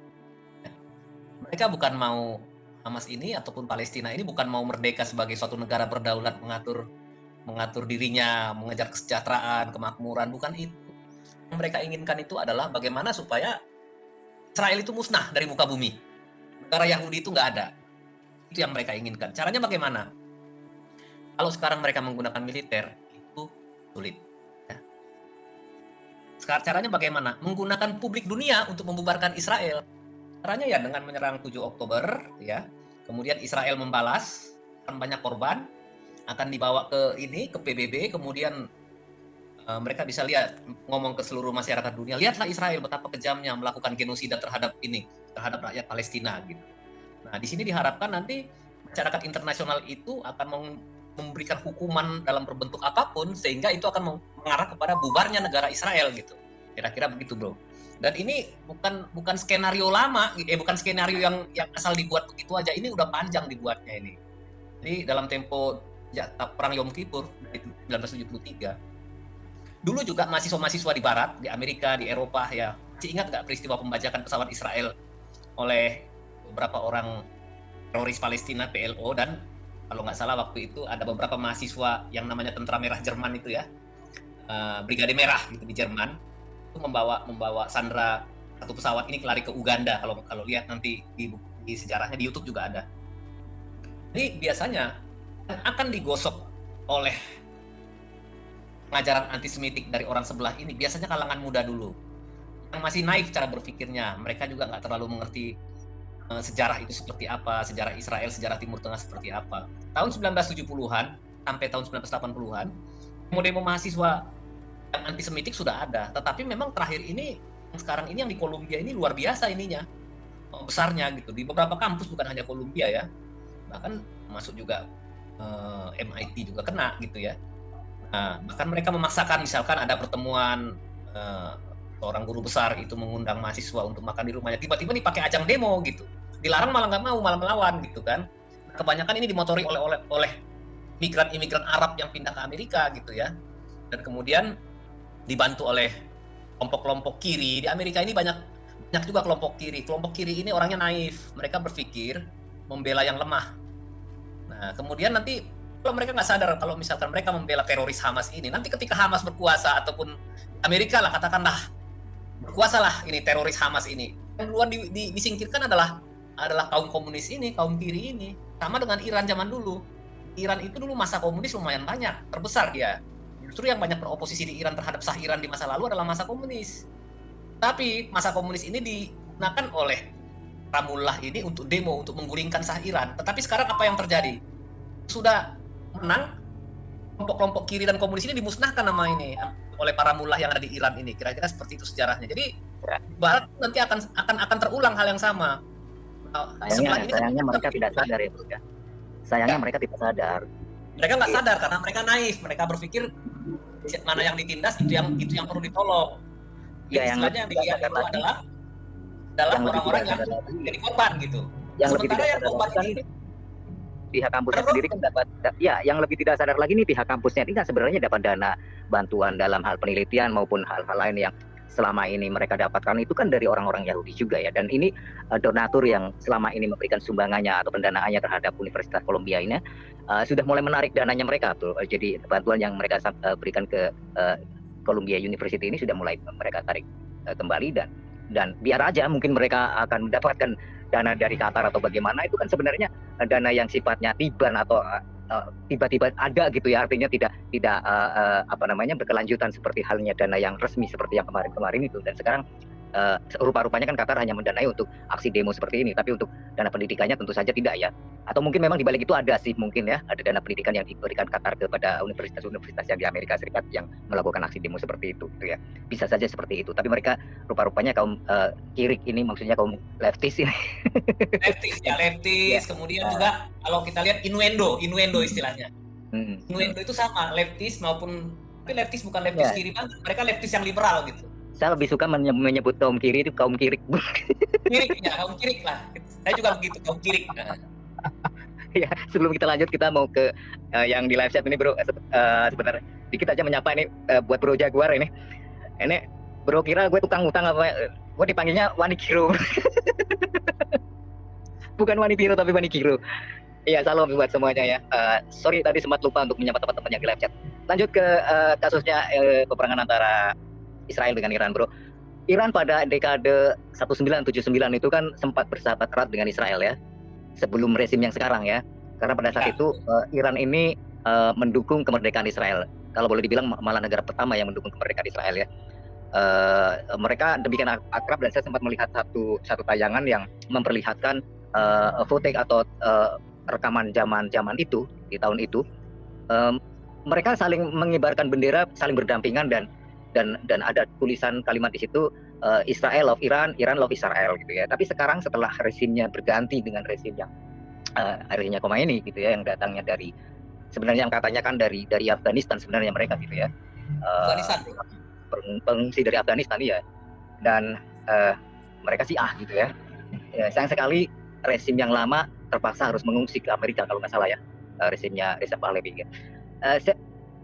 Mereka bukan mau Hamas ini ataupun Palestina ini bukan mau merdeka sebagai suatu negara berdaulat, mengatur dirinya, mengejar kesejahteraan, kemakmuran, bukan itu. Yang mereka inginkan itu adalah bagaimana supaya Israel itu musnah dari muka bumi. Negara Yahudi itu nggak ada. Itu yang mereka inginkan. Caranya bagaimana? Kalau sekarang mereka menggunakan militer, itu sulit. Sekarang caranya bagaimana? Menggunakan publik dunia untuk membubarkan Israel. Caranya ya dengan menyerang 7 Oktober ya. Kemudian Israel membalas, akan banyak korban, akan dibawa ke PBB, kemudian mereka bisa lihat, ngomong ke seluruh masyarakat dunia, lihatlah Israel betapa kejamnya melakukan genosida terhadap rakyat Palestina gitu. Nah, di sini diharapkan nanti masyarakat internasional itu akan memberikan hukuman dalam berbentuk apapun sehingga itu akan mengarah kepada bubarnya negara Israel gitu. Kira-kira begitu, bro. Dan ini bukan skenario lama, bukan skenario yang asal dibuat begitu aja. Ini udah panjang dibuatnya ini. Jadi dalam tempo perang Yom Kippur dari 1973, dulu juga mahasiswa-mahasiswa di Barat, di Amerika, di Eropa ya, masih ingat nggak peristiwa pembajakan pesawat Israel oleh beberapa orang teroris Palestina PLO, dan kalau nggak salah waktu itu ada beberapa mahasiswa yang namanya Tentara Merah Jerman itu ya, Brigade Merah gitu di Jerman, itu membawa sandera satu pesawat ini lari ke Uganda. Kalau lihat nanti di sejarahnya di YouTube juga ada. Jadi biasanya yang akan digosok oleh pengajaran antisemitik dari orang sebelah ini biasanya kalangan muda dulu, yang masih naif cara berpikirnya. Mereka juga nggak terlalu mengerti sejarah itu seperti apa, sejarah Israel, sejarah Timur Tengah seperti apa. Tahun 1970-an sampai tahun 1980-an, demo-demo mahasiswa yang antisemitik sudah ada, tetapi memang terakhir ini, yang sekarang ini yang di Columbia ini luar biasa ininya, besarnya gitu. Di beberapa kampus, bukan hanya Columbia ya, bahkan masuk juga MIT juga kena gitu ya. Nah, bahkan mereka memaksakan, misalkan ada pertemuan seorang guru besar itu mengundang mahasiswa untuk makan di rumahnya, tiba-tiba dipakai ajang demo gitu, dilarang malah nggak mau, malah melawan gitu kan. Kebanyakan ini dimotori oleh imigran Arab yang pindah ke Amerika gitu ya, dan kemudian dibantu oleh kelompok-kelompok kiri. Di Amerika ini banyak juga kelompok kiri. Kelompok kiri ini orangnya naif, mereka berpikir membela yang lemah. Nah, kemudian nanti kalau mereka nggak sadar, kalau misalkan mereka membela teroris Hamas ini, nanti ketika Hamas berkuasa ataupun Amerika lah katakanlah berkuasa lah ini teroris Hamas ini, yang duluan disingkirkan adalah kaum komunis ini, kaum kiri ini. Sama dengan Iran zaman dulu. Iran itu dulu masa komunis lumayan banyak, terbesar dia. Justru yang banyak beroposisi di Iran terhadap Shah Iran di masa lalu adalah masa komunis. Tapi masa komunis ini digunakan oleh Ramullah ini untuk demo, untuk menggulingkan Shah Iran. Tetapi sekarang apa yang terjadi? Sudah menang, kelompok-kelompok kiri dan komunis ini dimusnahkan nama ini oleh para mullah yang ada di Iran ini. Kira-kira seperti itu sejarahnya. Jadi Barat nanti akan terulang hal yang sama. Sayangnya mereka tidak sadar ya, Bro ya. Sayangnya mereka tidak sadar. Mereka nggak sadar karena mereka naif. Mereka berpikir mana yang ditindas itu yang perlu ditolong. Ya, istilahnya yang dilihat itu adalah orang-orang yang jadi korban gitu. Yang Sementara lebih yang korban ini pihak kampusnya sendiri kan dapat, ya yang lebih tidak sadar lagi nih, pihak kampusnya ini kan sebenarnya dapat dana bantuan dalam hal penelitian maupun hal-hal lain yang selama ini mereka dapatkan itu kan dari orang-orang Yahudi juga ya. Dan ini donatur yang selama ini memberikan sumbangannya atau pendanaannya terhadap Universitas Columbia ini sudah mulai menarik dananya mereka tuh. Jadi bantuan yang mereka berikan ke Columbia University ini sudah mulai mereka tarik kembali, dan biar aja mungkin mereka akan mendapatkan dana dari Qatar atau bagaimana, itu kan sebenarnya dana yang sifatnya tiban atau tiba-tiba ada gitu ya, artinya tidak berkelanjutan seperti halnya dana yang resmi seperti yang kemarin itu. Dan sekarang rupa-rupanya kan Qatar hanya mendanai untuk aksi demo seperti ini, tapi untuk dana pendidikannya tentu saja tidak ya. Atau mungkin memang di balik itu ada sih mungkin ya, ada dana pendidikan yang diberikan Qatar kepada universitas-universitas yang di Amerika Serikat yang melakukan aksi demo seperti itu gitu ya. Bisa saja seperti itu, tapi mereka rupa-rupanya kaum kiri ini, maksudnya kaum leftis ini. Leftis. Kemudian juga kalau kita lihat innuendo istilahnya. Innuendo itu sama, leftis maupun, tapi leftis bukan leftis kiri banget, mereka leftis yang liberal gitu. Saya lebih suka menyebut kaum kiri itu kaum kirik. Kirik ya, kaum kirik lah. Saya juga begitu, kaum kirik. Ya, sebelum kita lanjut, kita mau ke yang di live chat ini, Bro. Sebentar, dikit aja menyapa ini buat Bro Jaguar ini. Ini Bro kira gue tukang utang apa? Gue dipanggilnya Wanikiro. Bukan Wanipiro tapi Wanikiro. Iya, salam buat semuanya ya. Sorry tadi sempat lupa untuk menyapa teman-teman yang di live chat. Lanjut ke kasusnya peperangan antara Israel dengan Iran, Bro. Iran pada dekade 1979 itu kan sempat bersahabat erat dengan Israel ya, sebelum rezim yang sekarang ya. Karena pada saat itu Iran ini mendukung kemerdekaan Israel. Kalau boleh dibilang malah negara pertama yang mendukung kemerdekaan Israel ya. Mereka demikian akrab, dan saya sempat melihat satu tayangan yang memperlihatkan footage atau rekaman zaman itu di tahun itu. Mereka saling mengibarkan bendera, saling berdampingan, dan ada tulisan kalimat di situ, Israel love Iran, Iran love Israel gitu ya. Tapi sekarang setelah rezimnya berganti dengan rezim yang akhirnya Khomeini gitu ya, yang datangnya dari, sebenarnya yang katanya kan dari Afghanistan sebenarnya mereka gitu ya. Pengungsi dari Afghanistan ya. Dan mereka Syiah gitu ya. Sayang sekali rezim yang lama terpaksa harus mengungsi ke Amerika kalau nggak salah ya. resimnya Reza Pahlavi.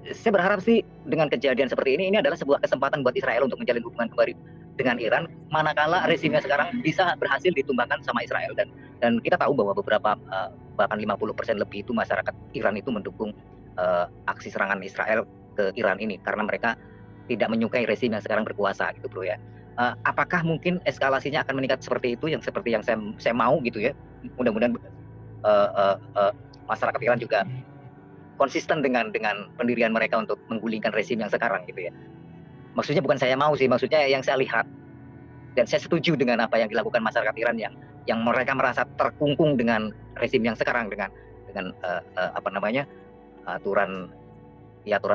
Saya berharap sih dengan kejadian seperti ini adalah sebuah kesempatan buat Israel untuk menjalin hubungan kembali dengan Iran, manakala resimnya sekarang bisa berhasil ditumbangkan sama Israel. Dan kita tahu bahwa beberapa bahkan 50% lebih itu masyarakat Iran itu mendukung aksi serangan Israel ke Iran ini karena mereka tidak menyukai rezim yang sekarang berkuasa gitu bro ya. Apakah mungkin eskalasinya akan meningkat seperti itu, yang seperti yang saya mau gitu ya. Mudah-mudahan masyarakat Iran juga konsisten dengan pendirian mereka untuk menggulingkan rezim yang sekarang gitu ya. Maksudnya bukan saya mau sih, maksudnya yang saya lihat dan saya setuju dengan apa yang dilakukan masyarakat Iran yang mereka merasa terkungkung dengan rezim yang sekarang dengan apa namanya aturan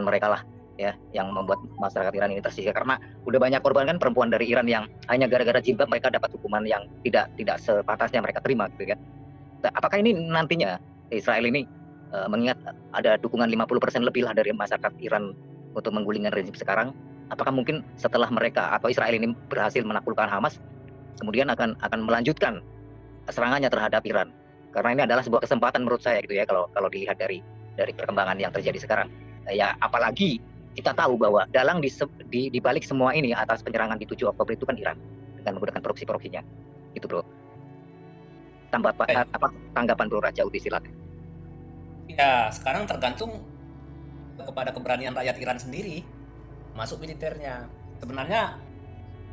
mereka lah ya, yang membuat masyarakat Iran ini tersiksa karena udah banyak korban kan perempuan dari Iran yang hanya gara-gara jilbab mereka dapat hukuman yang tidak sepatasnya mereka terima gitu kan. Apakah ini nantinya Israel ini mengingat ada dukungan 50% lebih lah dari masyarakat Iran untuk menggulingkan rezim sekarang, apakah mungkin setelah mereka atau Israel ini berhasil menaklukkan Hamas, kemudian akan melanjutkan serangannya terhadap Iran? Karena ini adalah sebuah kesempatan menurut saya gitu ya, kalau dilihat dari perkembangan yang terjadi sekarang. Ya apalagi kita tahu bahwa dalang di balik semua ini atas penyerangan di 7 Oktober itu kan Iran dengan menggunakan proksi-proksinya. Gitu bro. Tanggapan Bro Rajauti silakan. Ya, sekarang tergantung kepada keberanian rakyat Iran sendiri masuk militernya. Sebenarnya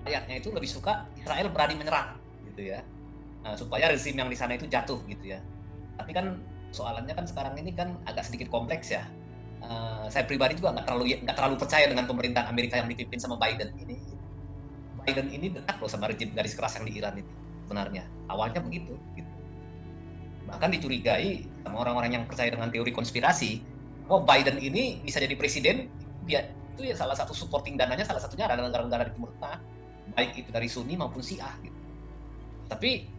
rakyatnya itu lebih suka Israel berani menyerang gitu ya. Supaya rezim yang di sana itu jatuh gitu ya. Tapi kan soalannya kan sekarang ini kan agak sedikit kompleks ya. Saya pribadi juga nggak terlalu percaya dengan pemerintahan Amerika yang dipimpin sama Biden ini. Biden ini dekat loh sama rezim garis keras yang di Iran itu sebenarnya. Awalnya begitu gitu. Bahkan dicurigai sama orang-orang yang percaya dengan teori konspirasi, oh Biden ini bisa jadi presiden, dia itu ya salah satu supporting dananya salah satunya adalah negara-negara di Timur Tengah, baik itu dari Sunni maupun Syiah gitu. Tapi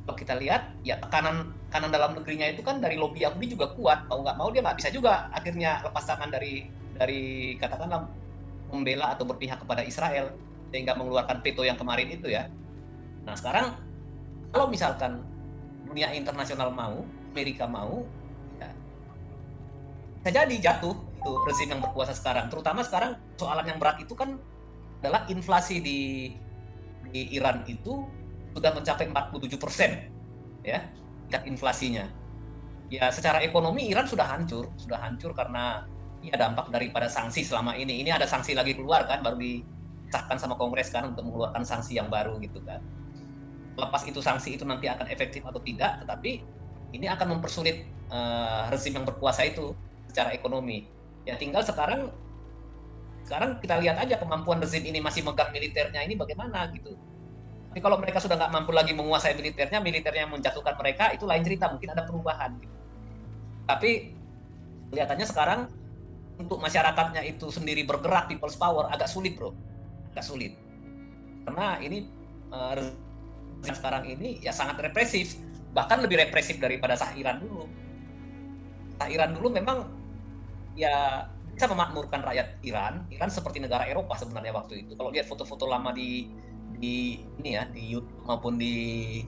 kalau kita lihat ya kanan dalam negerinya itu kan dari lobby Yahudi juga kuat, mau nggak mau dia nggak bisa juga akhirnya lepas tangan dari katakanlah membela atau berpihak kepada Israel sehingga mengeluarkan veto yang kemarin itu ya. Nah sekarang kalau misalkan dunia internasional mau, Amerika mau, ya, bisa jadi jatuh itu rezim yang berkuasa sekarang. Terutama sekarang soalan yang berat itu kan adalah inflasi di Iran itu sudah mencapai 47%, ya, tingkat inflasinya. Ya, secara ekonomi Iran sudah hancur karena ya dampak daripada sanksi selama ini. Ini ada sanksi lagi keluar kan, baru disahkan sama Kongres kan untuk mengeluarkan sanksi yang baru gitu kan. Lepas itu sanksi itu nanti akan efektif atau tidak, tetapi ini akan mempersulit rezim yang berkuasa itu secara ekonomi. Ya tinggal sekarang kita lihat aja kemampuan rezim ini masih megang militernya ini bagaimana gitu. Tapi kalau mereka sudah nggak mampu lagi menguasai militernya yang menjatuhkan mereka, itu lain cerita, mungkin ada perubahan. Gitu. Tapi kelihatannya sekarang untuk masyarakatnya itu sendiri bergerak people's power agak sulit bro, agak sulit. Karena ini sekarang ini ya sangat represif, bahkan lebih represif daripada Shah Iran dulu. Shah Iran dulu memang ya bisa memakmurkan rakyat Iran seperti negara Eropa sebenarnya waktu itu. Kalau lihat foto-foto lama di ini ya di YouTube maupun di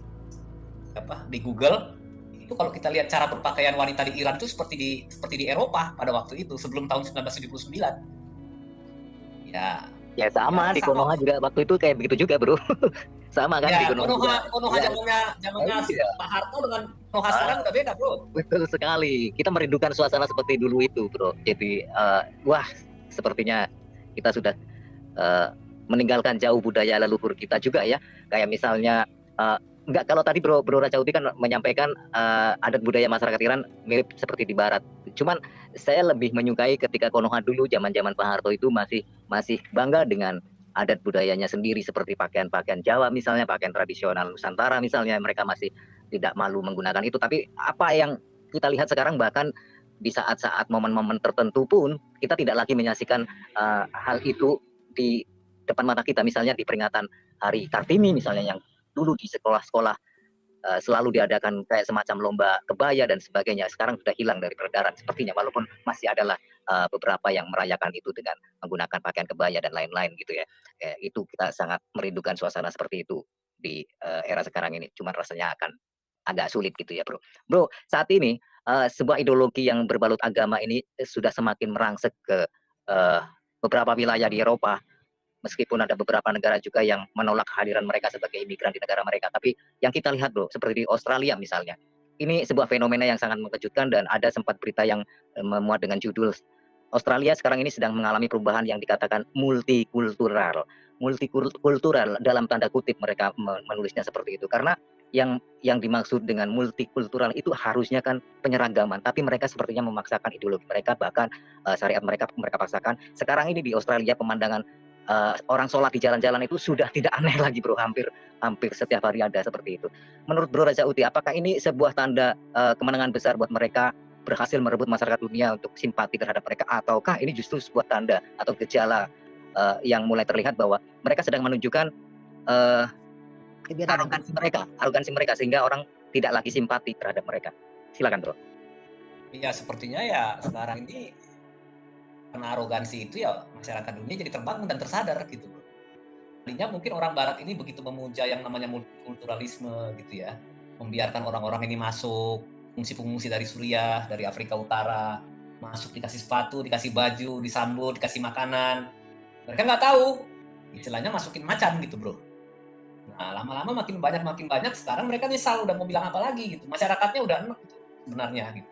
Google itu, kalau kita lihat cara berpakaian wanita di Iran itu seperti di Eropa pada waktu itu sebelum tahun 1979. Ya sama, di Konoha juga waktu itu kayak begitu juga bro. Sama kan ya, di Konoha zamannya Pak Harto dengan Konoha sekarang udah beda bro. Betul sekali, kita merindukan suasana seperti dulu itu bro. Jadi wah sepertinya kita sudah meninggalkan jauh budaya leluhur kita juga ya. Kayak misalnya enggak, kalau tadi bro Rajauti kan menyampaikan adat budaya masyarakat Iran mirip seperti di barat. Cuman saya lebih menyukai ketika Konoha dulu zaman-zaman Pak Harto itu masih bangga dengan adat budayanya sendiri, seperti pakaian-pakaian Jawa misalnya, pakaian tradisional Nusantara misalnya, mereka masih tidak malu menggunakan itu. Tapi apa yang kita lihat sekarang, bahkan di saat-saat momen-momen tertentu pun kita tidak lagi menyaksikan hal itu di depan mata kita, misalnya di peringatan Hari Kartini misalnya, yang dulu di sekolah-sekolah selalu diadakan kayak semacam lomba kebaya dan sebagainya. Sekarang sudah hilang dari peredaran sepertinya, walaupun masih adalah beberapa yang merayakan itu dengan menggunakan pakaian kebaya dan lain-lain gitu ya. Itu kita sangat merindukan suasana seperti itu di era sekarang ini. Cuman rasanya akan agak sulit gitu ya bro. Bro, saat ini sebuah ideologi yang berbalut agama ini sudah semakin merangsek ke beberapa wilayah di Eropa, meskipun ada beberapa negara juga yang menolak kehadiran mereka sebagai imigran di negara mereka. Tapi yang kita lihat bro, seperti di Australia misalnya, ini sebuah fenomena yang sangat mengejutkan dan ada sempat berita yang memuat dengan judul Australia sekarang ini sedang mengalami perubahan yang dikatakan multikultural. Multikultural dalam tanda kutip mereka menulisnya seperti itu. Karena yang dimaksud dengan multikultural itu harusnya kan penyeragaman, tapi mereka sepertinya memaksakan ideologi mereka, bahkan syariat mereka paksakan. Sekarang ini di Australia pemandangan orang sholat di jalan-jalan itu sudah tidak aneh lagi bro, hampir setiap hari ada seperti itu. Menurut Bro Raja Uti, apakah ini sebuah tanda kemenangan besar buat mereka berhasil merebut masyarakat dunia untuk simpati terhadap mereka, ataukah ini justru sebuah tanda atau gejala yang mulai terlihat bahwa mereka sedang menunjukkan Kebiasaan. arogansi mereka sehingga orang tidak lagi simpati terhadap mereka? Silakan bro. Ya sepertinya ya sekarang ini karena arogansi itu ya masyarakat dunia jadi terbangun dan tersadar gitu bro. Tadinya mungkin orang barat ini begitu memuja yang namanya multikulturalisme gitu ya, membiarkan orang-orang ini masuk, pengungsi-pengungsi dari Suriah, dari Afrika Utara, masuk dikasih sepatu, dikasih baju, disambut, dikasih makanan. Mereka nggak tahu, istilahnya masukin macan gitu bro. Nah lama-lama makin banyak, sekarang mereka nyesal udah mau bilang apa lagi gitu. Masyarakatnya udah enak gitu sebenarnya gitu.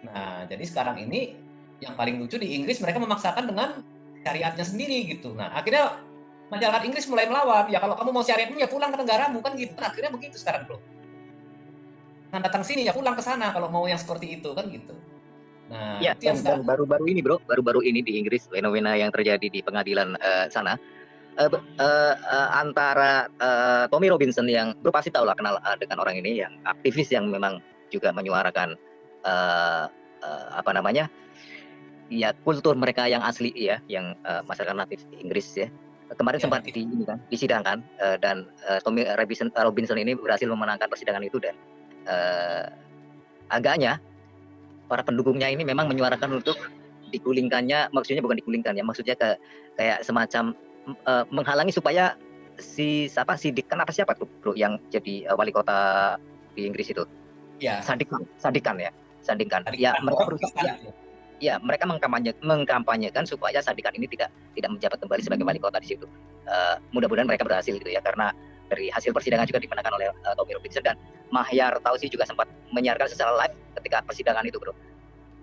Nah jadi sekarang ini yang paling lucu di Inggris mereka memaksakan dengan syariatnya sendiri gitu. Nah akhirnya masyarakat Inggris mulai melawan. Ya kalau kamu mau syariatmu ya pulang ke negaramu kan gitu. Nah, akhirnya begitu sekarang bro. Nah datang sini ya pulang ke sana kalau mau yang seperti itu kan gitu. Nah Ya, itu yang dan baru-baru ini bro, baru-baru ini di Inggris fenomena yang terjadi di pengadilan sana antara Tommy Robinson yang bro pasti tahu lah, kenal dengan orang ini yang aktivis yang memang juga menyuarakan apa namanya ya kultur mereka yang asli ya, yang masyarakat natif Inggris ya. Kemarin Ya, sempat disidangkan dan Tommy Robinson ini berhasil memenangkan persidangan itu, dan agaknya para pendukungnya ini memang menyuarakan untuk digulingkannya, maksudnya bukan digulingkan ya, maksudnya kayak semacam menghalangi supaya si Dick, kenapa siapa tuh bro yang jadi wali kota di Inggris itu? ya. Sadikan ya, mereka berusaha ya mereka mengkampanyekan supaya Sadikan ini tidak menjabat kembali sebagai wali kota di situ. Mudah-mudahan mereka berhasil gitu ya, karena dari hasil persidangan juga dimenangkan oleh Tommy Robinson, dan Mahyar Tausi juga sempat menyiarkan secara live ketika persidangan itu bro.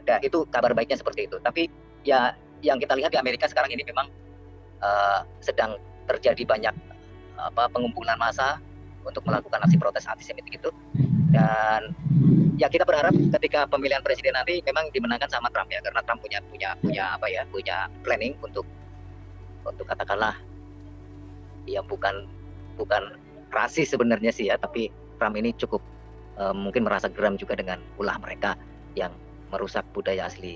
Dan itu kabar baiknya seperti itu. Tapi ya yang kita lihat di Amerika sekarang ini memang sedang terjadi banyak pengumpulan massa untuk melakukan aksi protes antisemitik itu, dan ya kita berharap ketika pemilihan presiden nanti memang dimenangkan sama Trump ya, karena Trump punya planning untuk katakanlah ya bukan rasis sebenarnya sih ya, tapi Trump ini cukup mungkin merasa geram juga dengan ulah mereka yang merusak budaya asli,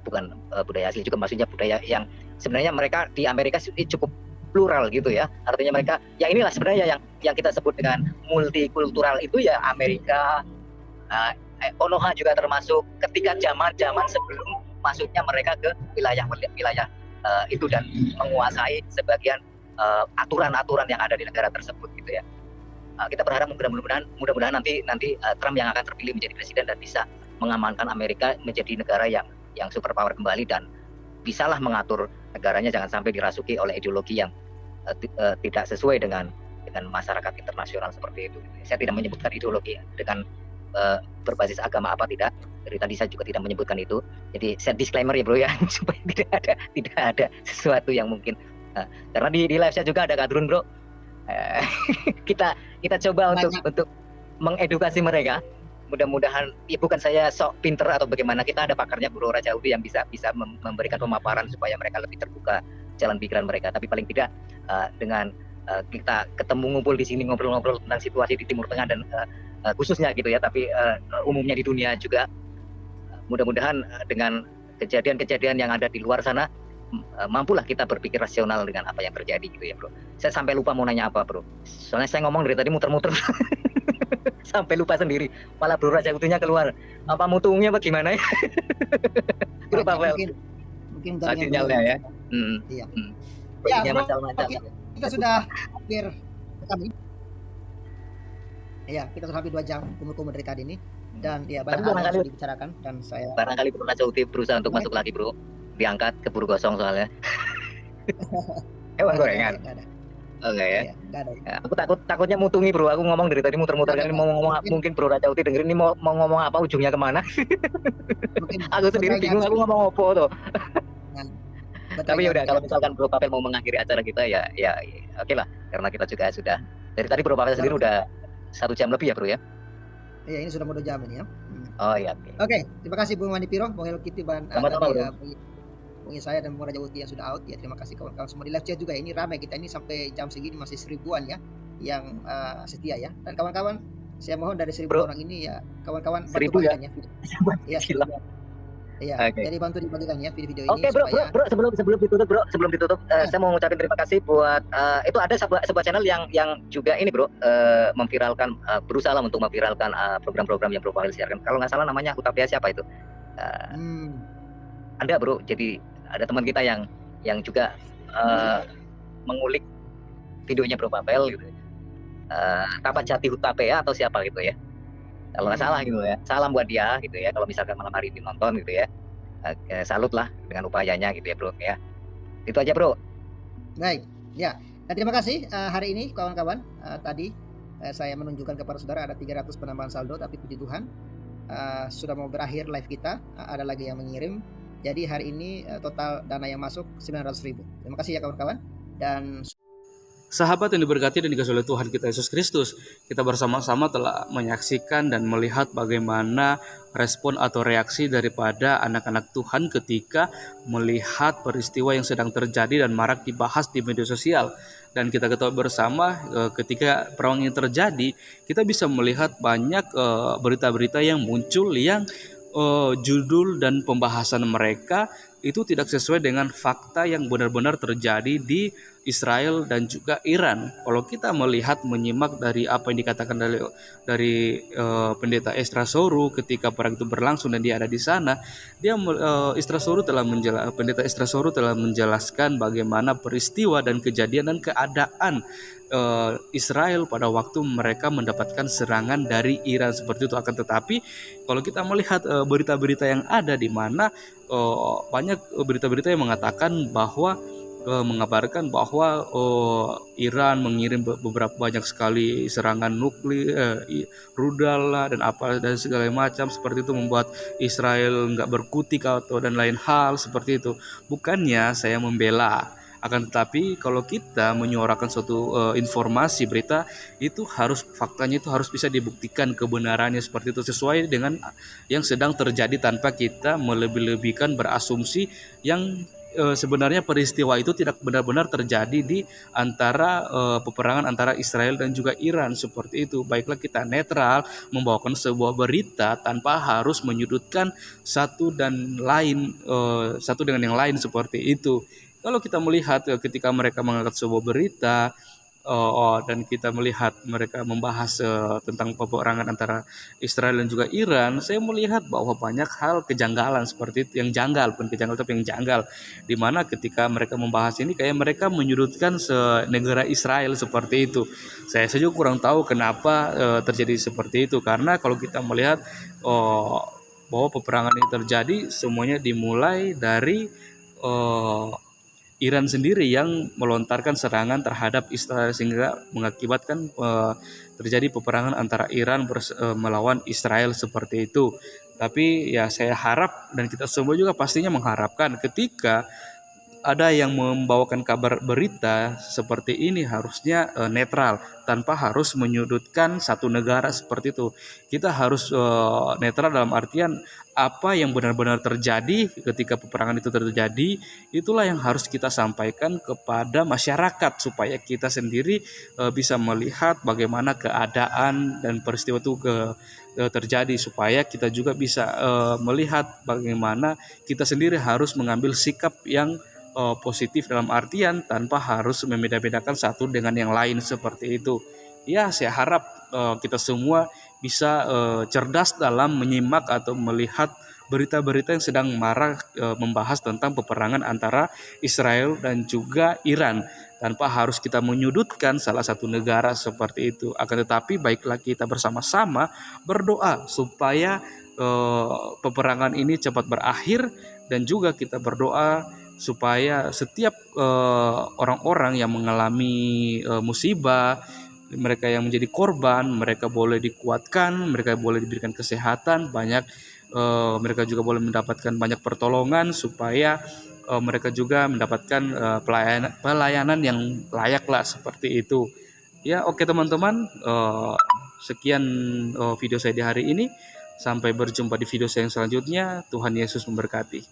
bukan budaya asli juga, maksudnya budaya yang sebenarnya mereka di Amerika cukup plural gitu ya. Artinya mereka ya inilah sebenarnya yang kita sebut dengan multikultural itu ya Amerika, Konoha juga termasuk ketika zaman sebelum masuknya mereka ke wilayah itu dan menguasai sebagian aturan-aturan yang ada di negara tersebut gitu ya. Kita berharap mudah-mudahan nanti Trump yang akan terpilih menjadi presiden dan bisa mengamankan Amerika menjadi negara yang superpower kembali, dan bisalah mengatur negaranya jangan sampai dirasuki oleh ideologi yang tidak sesuai dengan masyarakat internasional seperti itu. Saya tidak menyebutkan ideologi dengan berbasis agama apa, tidak. Dari tadi saya juga tidak menyebutkan itu. Jadi saya disclaimer ya bro ya, supaya tidak ada sesuatu yang mungkin karena di live saya juga ada Kadrun bro. Kita coba untuk mengedukasi mereka. Mudah-mudahan ya bukan saya sok pinter atau bagaimana, kita ada pakarnya Bro Raja Udi yang bisa memberikan pemaparan supaya mereka lebih terbuka jalan pikiran mereka. Tapi paling tidak dengan kita ketemu ngumpul di sini ngobrol-ngobrol tentang situasi di Timur Tengah dan khususnya gitu ya, tapi umumnya di dunia juga, mudah-mudahan dengan kejadian-kejadian yang ada di luar sana mampulah kita berpikir rasional dengan apa yang terjadi gitu ya bro. Saya sampai lupa mau nanya apa bro, soalnya saya ngomong dari tadi muter-muter sampai lupa sendiri, malah Bro Raja Utuhnya keluar. Apa mutungnya apa gimana ya? Bro Pavel mungkin sinyalnya ya. Iya. Ya, Bro, macam-macam. kita sudah hampir kami. Ya, kita sudah hampir 2 jam kumur-kumur dari tadi ini. Dan ya Tapi banyak hal yang barangkali sudah dibicarakan dan saya Bro Raja Uti berusaha untuk masuk lagi bro, diangkat keburu gosong soalnya. Hewan gorengan. enggak ada. Oh, enggak ya? Iya, enggak ada. Ya, aku takutnya mutungi bro. Aku ngomong dari tadi muter-muter kan ini mau ngomong Mungkin- mungkin Bro Raja Uti dengerin ini mau ngomong apa ujungnya kemana. Mungkin Aku sendiri bingung aku ngomong apa tuh. Tapi yaudah kalau misalkan Bro Pavel mau mengakhiri acara kita ya oke lah, karena kita juga sudah dari tadi Bro Pavel sendiri udah 1 jam lebih ya bro ya. Iya, ini sudah mau 2 jam ini ya. Oh iya. Oke. Oke, terima kasih Bung Wandi Piro, Bung Hello Kitty, Sama-sama, Bro. Bung saya dan Bung Raja Uti yang sudah out ya. Terima kasih kawan-kawan semua di live chat juga. Ini ramai kita ini sampai jam segini masih 1000-an ya yang setia ya. Dan kawan-kawan saya mohon dari 1000 Bro. orang ini ya kawan-kawan 1000 bantu ya? bagikan ya. Iya, Gila. Iya, Oke. jadi bantu dibagikan ya video-video ini Oke bro, supaya sebelum ditutup saya mau ngucapin terima kasih buat itu ada sebuah channel yang juga ini bro memviralkan berusaha lah untuk memviralkan program-program yang Bro Pavel siarkan. Kalau nggak salah namanya Utopia siapa itu? Ada bro, jadi ada teman kita yang juga mengulik videonya Bro Pavel gitu. Tapat Jati Utopia atau siapa gitu ya? Kalau nggak salah gitu ya, salam buat dia gitu ya. Kalau misalkan malam hari ini nonton gitu ya, salut lah dengan upayanya gitu ya bro ya. Itu aja bro. baik. Ya, dan terima kasih hari ini kawan-kawan. Tadi saya menunjukkan kepada saudara ada 300 penambahan saldo, tapi puji Tuhan sudah mau berakhir live kita. Ada lagi yang mengirim. Jadi hari ini total dana yang masuk 900.000. Terima kasih ya kawan-kawan. Dan Sahabat yang diberkati dan dikasihi oleh Tuhan kita Yesus Kristus, kita bersama-sama telah menyaksikan dan melihat bagaimana respon atau reaksi daripada anak-anak Tuhan ketika melihat peristiwa yang sedang terjadi dan marak dibahas di media sosial. Dan kita ketahui bersama ketika perang ini terjadi, kita bisa melihat banyak berita-berita yang muncul yang judul dan pembahasan mereka itu tidak sesuai dengan fakta yang benar-benar terjadi di Israel dan juga Iran. Kalau kita melihat menyimak dari apa yang dikatakan dari pendeta Esdras Soru ketika perang itu berlangsung dan dia ada di sana, pendeta Esdras Soru telah menjelaskan bagaimana peristiwa dan kejadian dan keadaan Israel pada waktu mereka mendapatkan serangan dari Iran seperti itu. Akan tetapi kalau kita melihat berita-berita yang ada di mana banyak berita-berita yang mengatakan bahwa mengabarkan bahwa Iran mengirim banyak sekali serangan nuklir, rudal lah dan apa dan segala macam seperti itu, membuat Israel nggak berkutik atau dan lain hal seperti itu. Bukannya saya membela, akan tetapi kalau kita menyuarakan suatu informasi berita itu faktanya itu harus bisa dibuktikan kebenarannya seperti itu sesuai dengan yang sedang terjadi tanpa kita melebih-lebihkan berasumsi yang sebenarnya peristiwa itu tidak benar-benar terjadi di antara peperangan antara Israel dan juga Iran seperti itu. Baiklah kita netral membawakan sebuah berita tanpa harus menyudutkan satu dengan yang lain seperti itu. Kalau kita melihat ketika mereka mengangkat sebuah berita dan kita melihat mereka membahas tentang peperangan antara Israel dan juga Iran, saya melihat bahwa banyak hal kejanggalan seperti itu, yang janggal, bukan kejanggal tapi yang janggal, di mana ketika mereka membahas ini kayak mereka menyudutkan negara Israel seperti itu. Saya juga kurang tahu kenapa terjadi seperti itu, karena kalau kita melihat bahwa peperangan ini terjadi semuanya dimulai dari Iran sendiri yang melontarkan serangan terhadap Israel sehingga mengakibatkan terjadi peperangan antara Iran melawan Israel seperti itu. Tapi ya saya harap dan kita semua juga pastinya mengharapkan ketika ada yang membawakan kabar berita seperti ini harusnya netral tanpa harus menyudutkan satu negara seperti itu. Kita harus netral dalam artian apa yang benar-benar terjadi ketika peperangan itu terjadi, itulah yang harus kita sampaikan kepada masyarakat supaya kita sendiri bisa melihat bagaimana keadaan dan peristiwa itu terjadi, supaya kita juga bisa melihat bagaimana kita sendiri harus mengambil sikap yang positif dalam artian tanpa harus membeda-bedakan satu dengan yang lain seperti itu. Ya, saya harap kita semua bisa cerdas dalam menyimak atau melihat berita-berita yang sedang marak membahas tentang peperangan antara Israel dan juga Iran. tanpa harus kita menyudutkan salah satu negara seperti itu. Akan tetapi baiklah kita bersama-sama berdoa supaya peperangan ini cepat berakhir, dan juga kita berdoa supaya setiap orang-orang yang mengalami musibah, mereka yang menjadi korban, mereka boleh dikuatkan, mereka boleh diberikan kesehatan banyak, mereka juga boleh mendapatkan banyak pertolongan supaya mereka juga mendapatkan pelayanan yang layak lah seperti itu. Ya, oke teman-teman, sekian video saya di hari ini. Sampai berjumpa di video saya yang selanjutnya. Tuhan Yesus memberkati.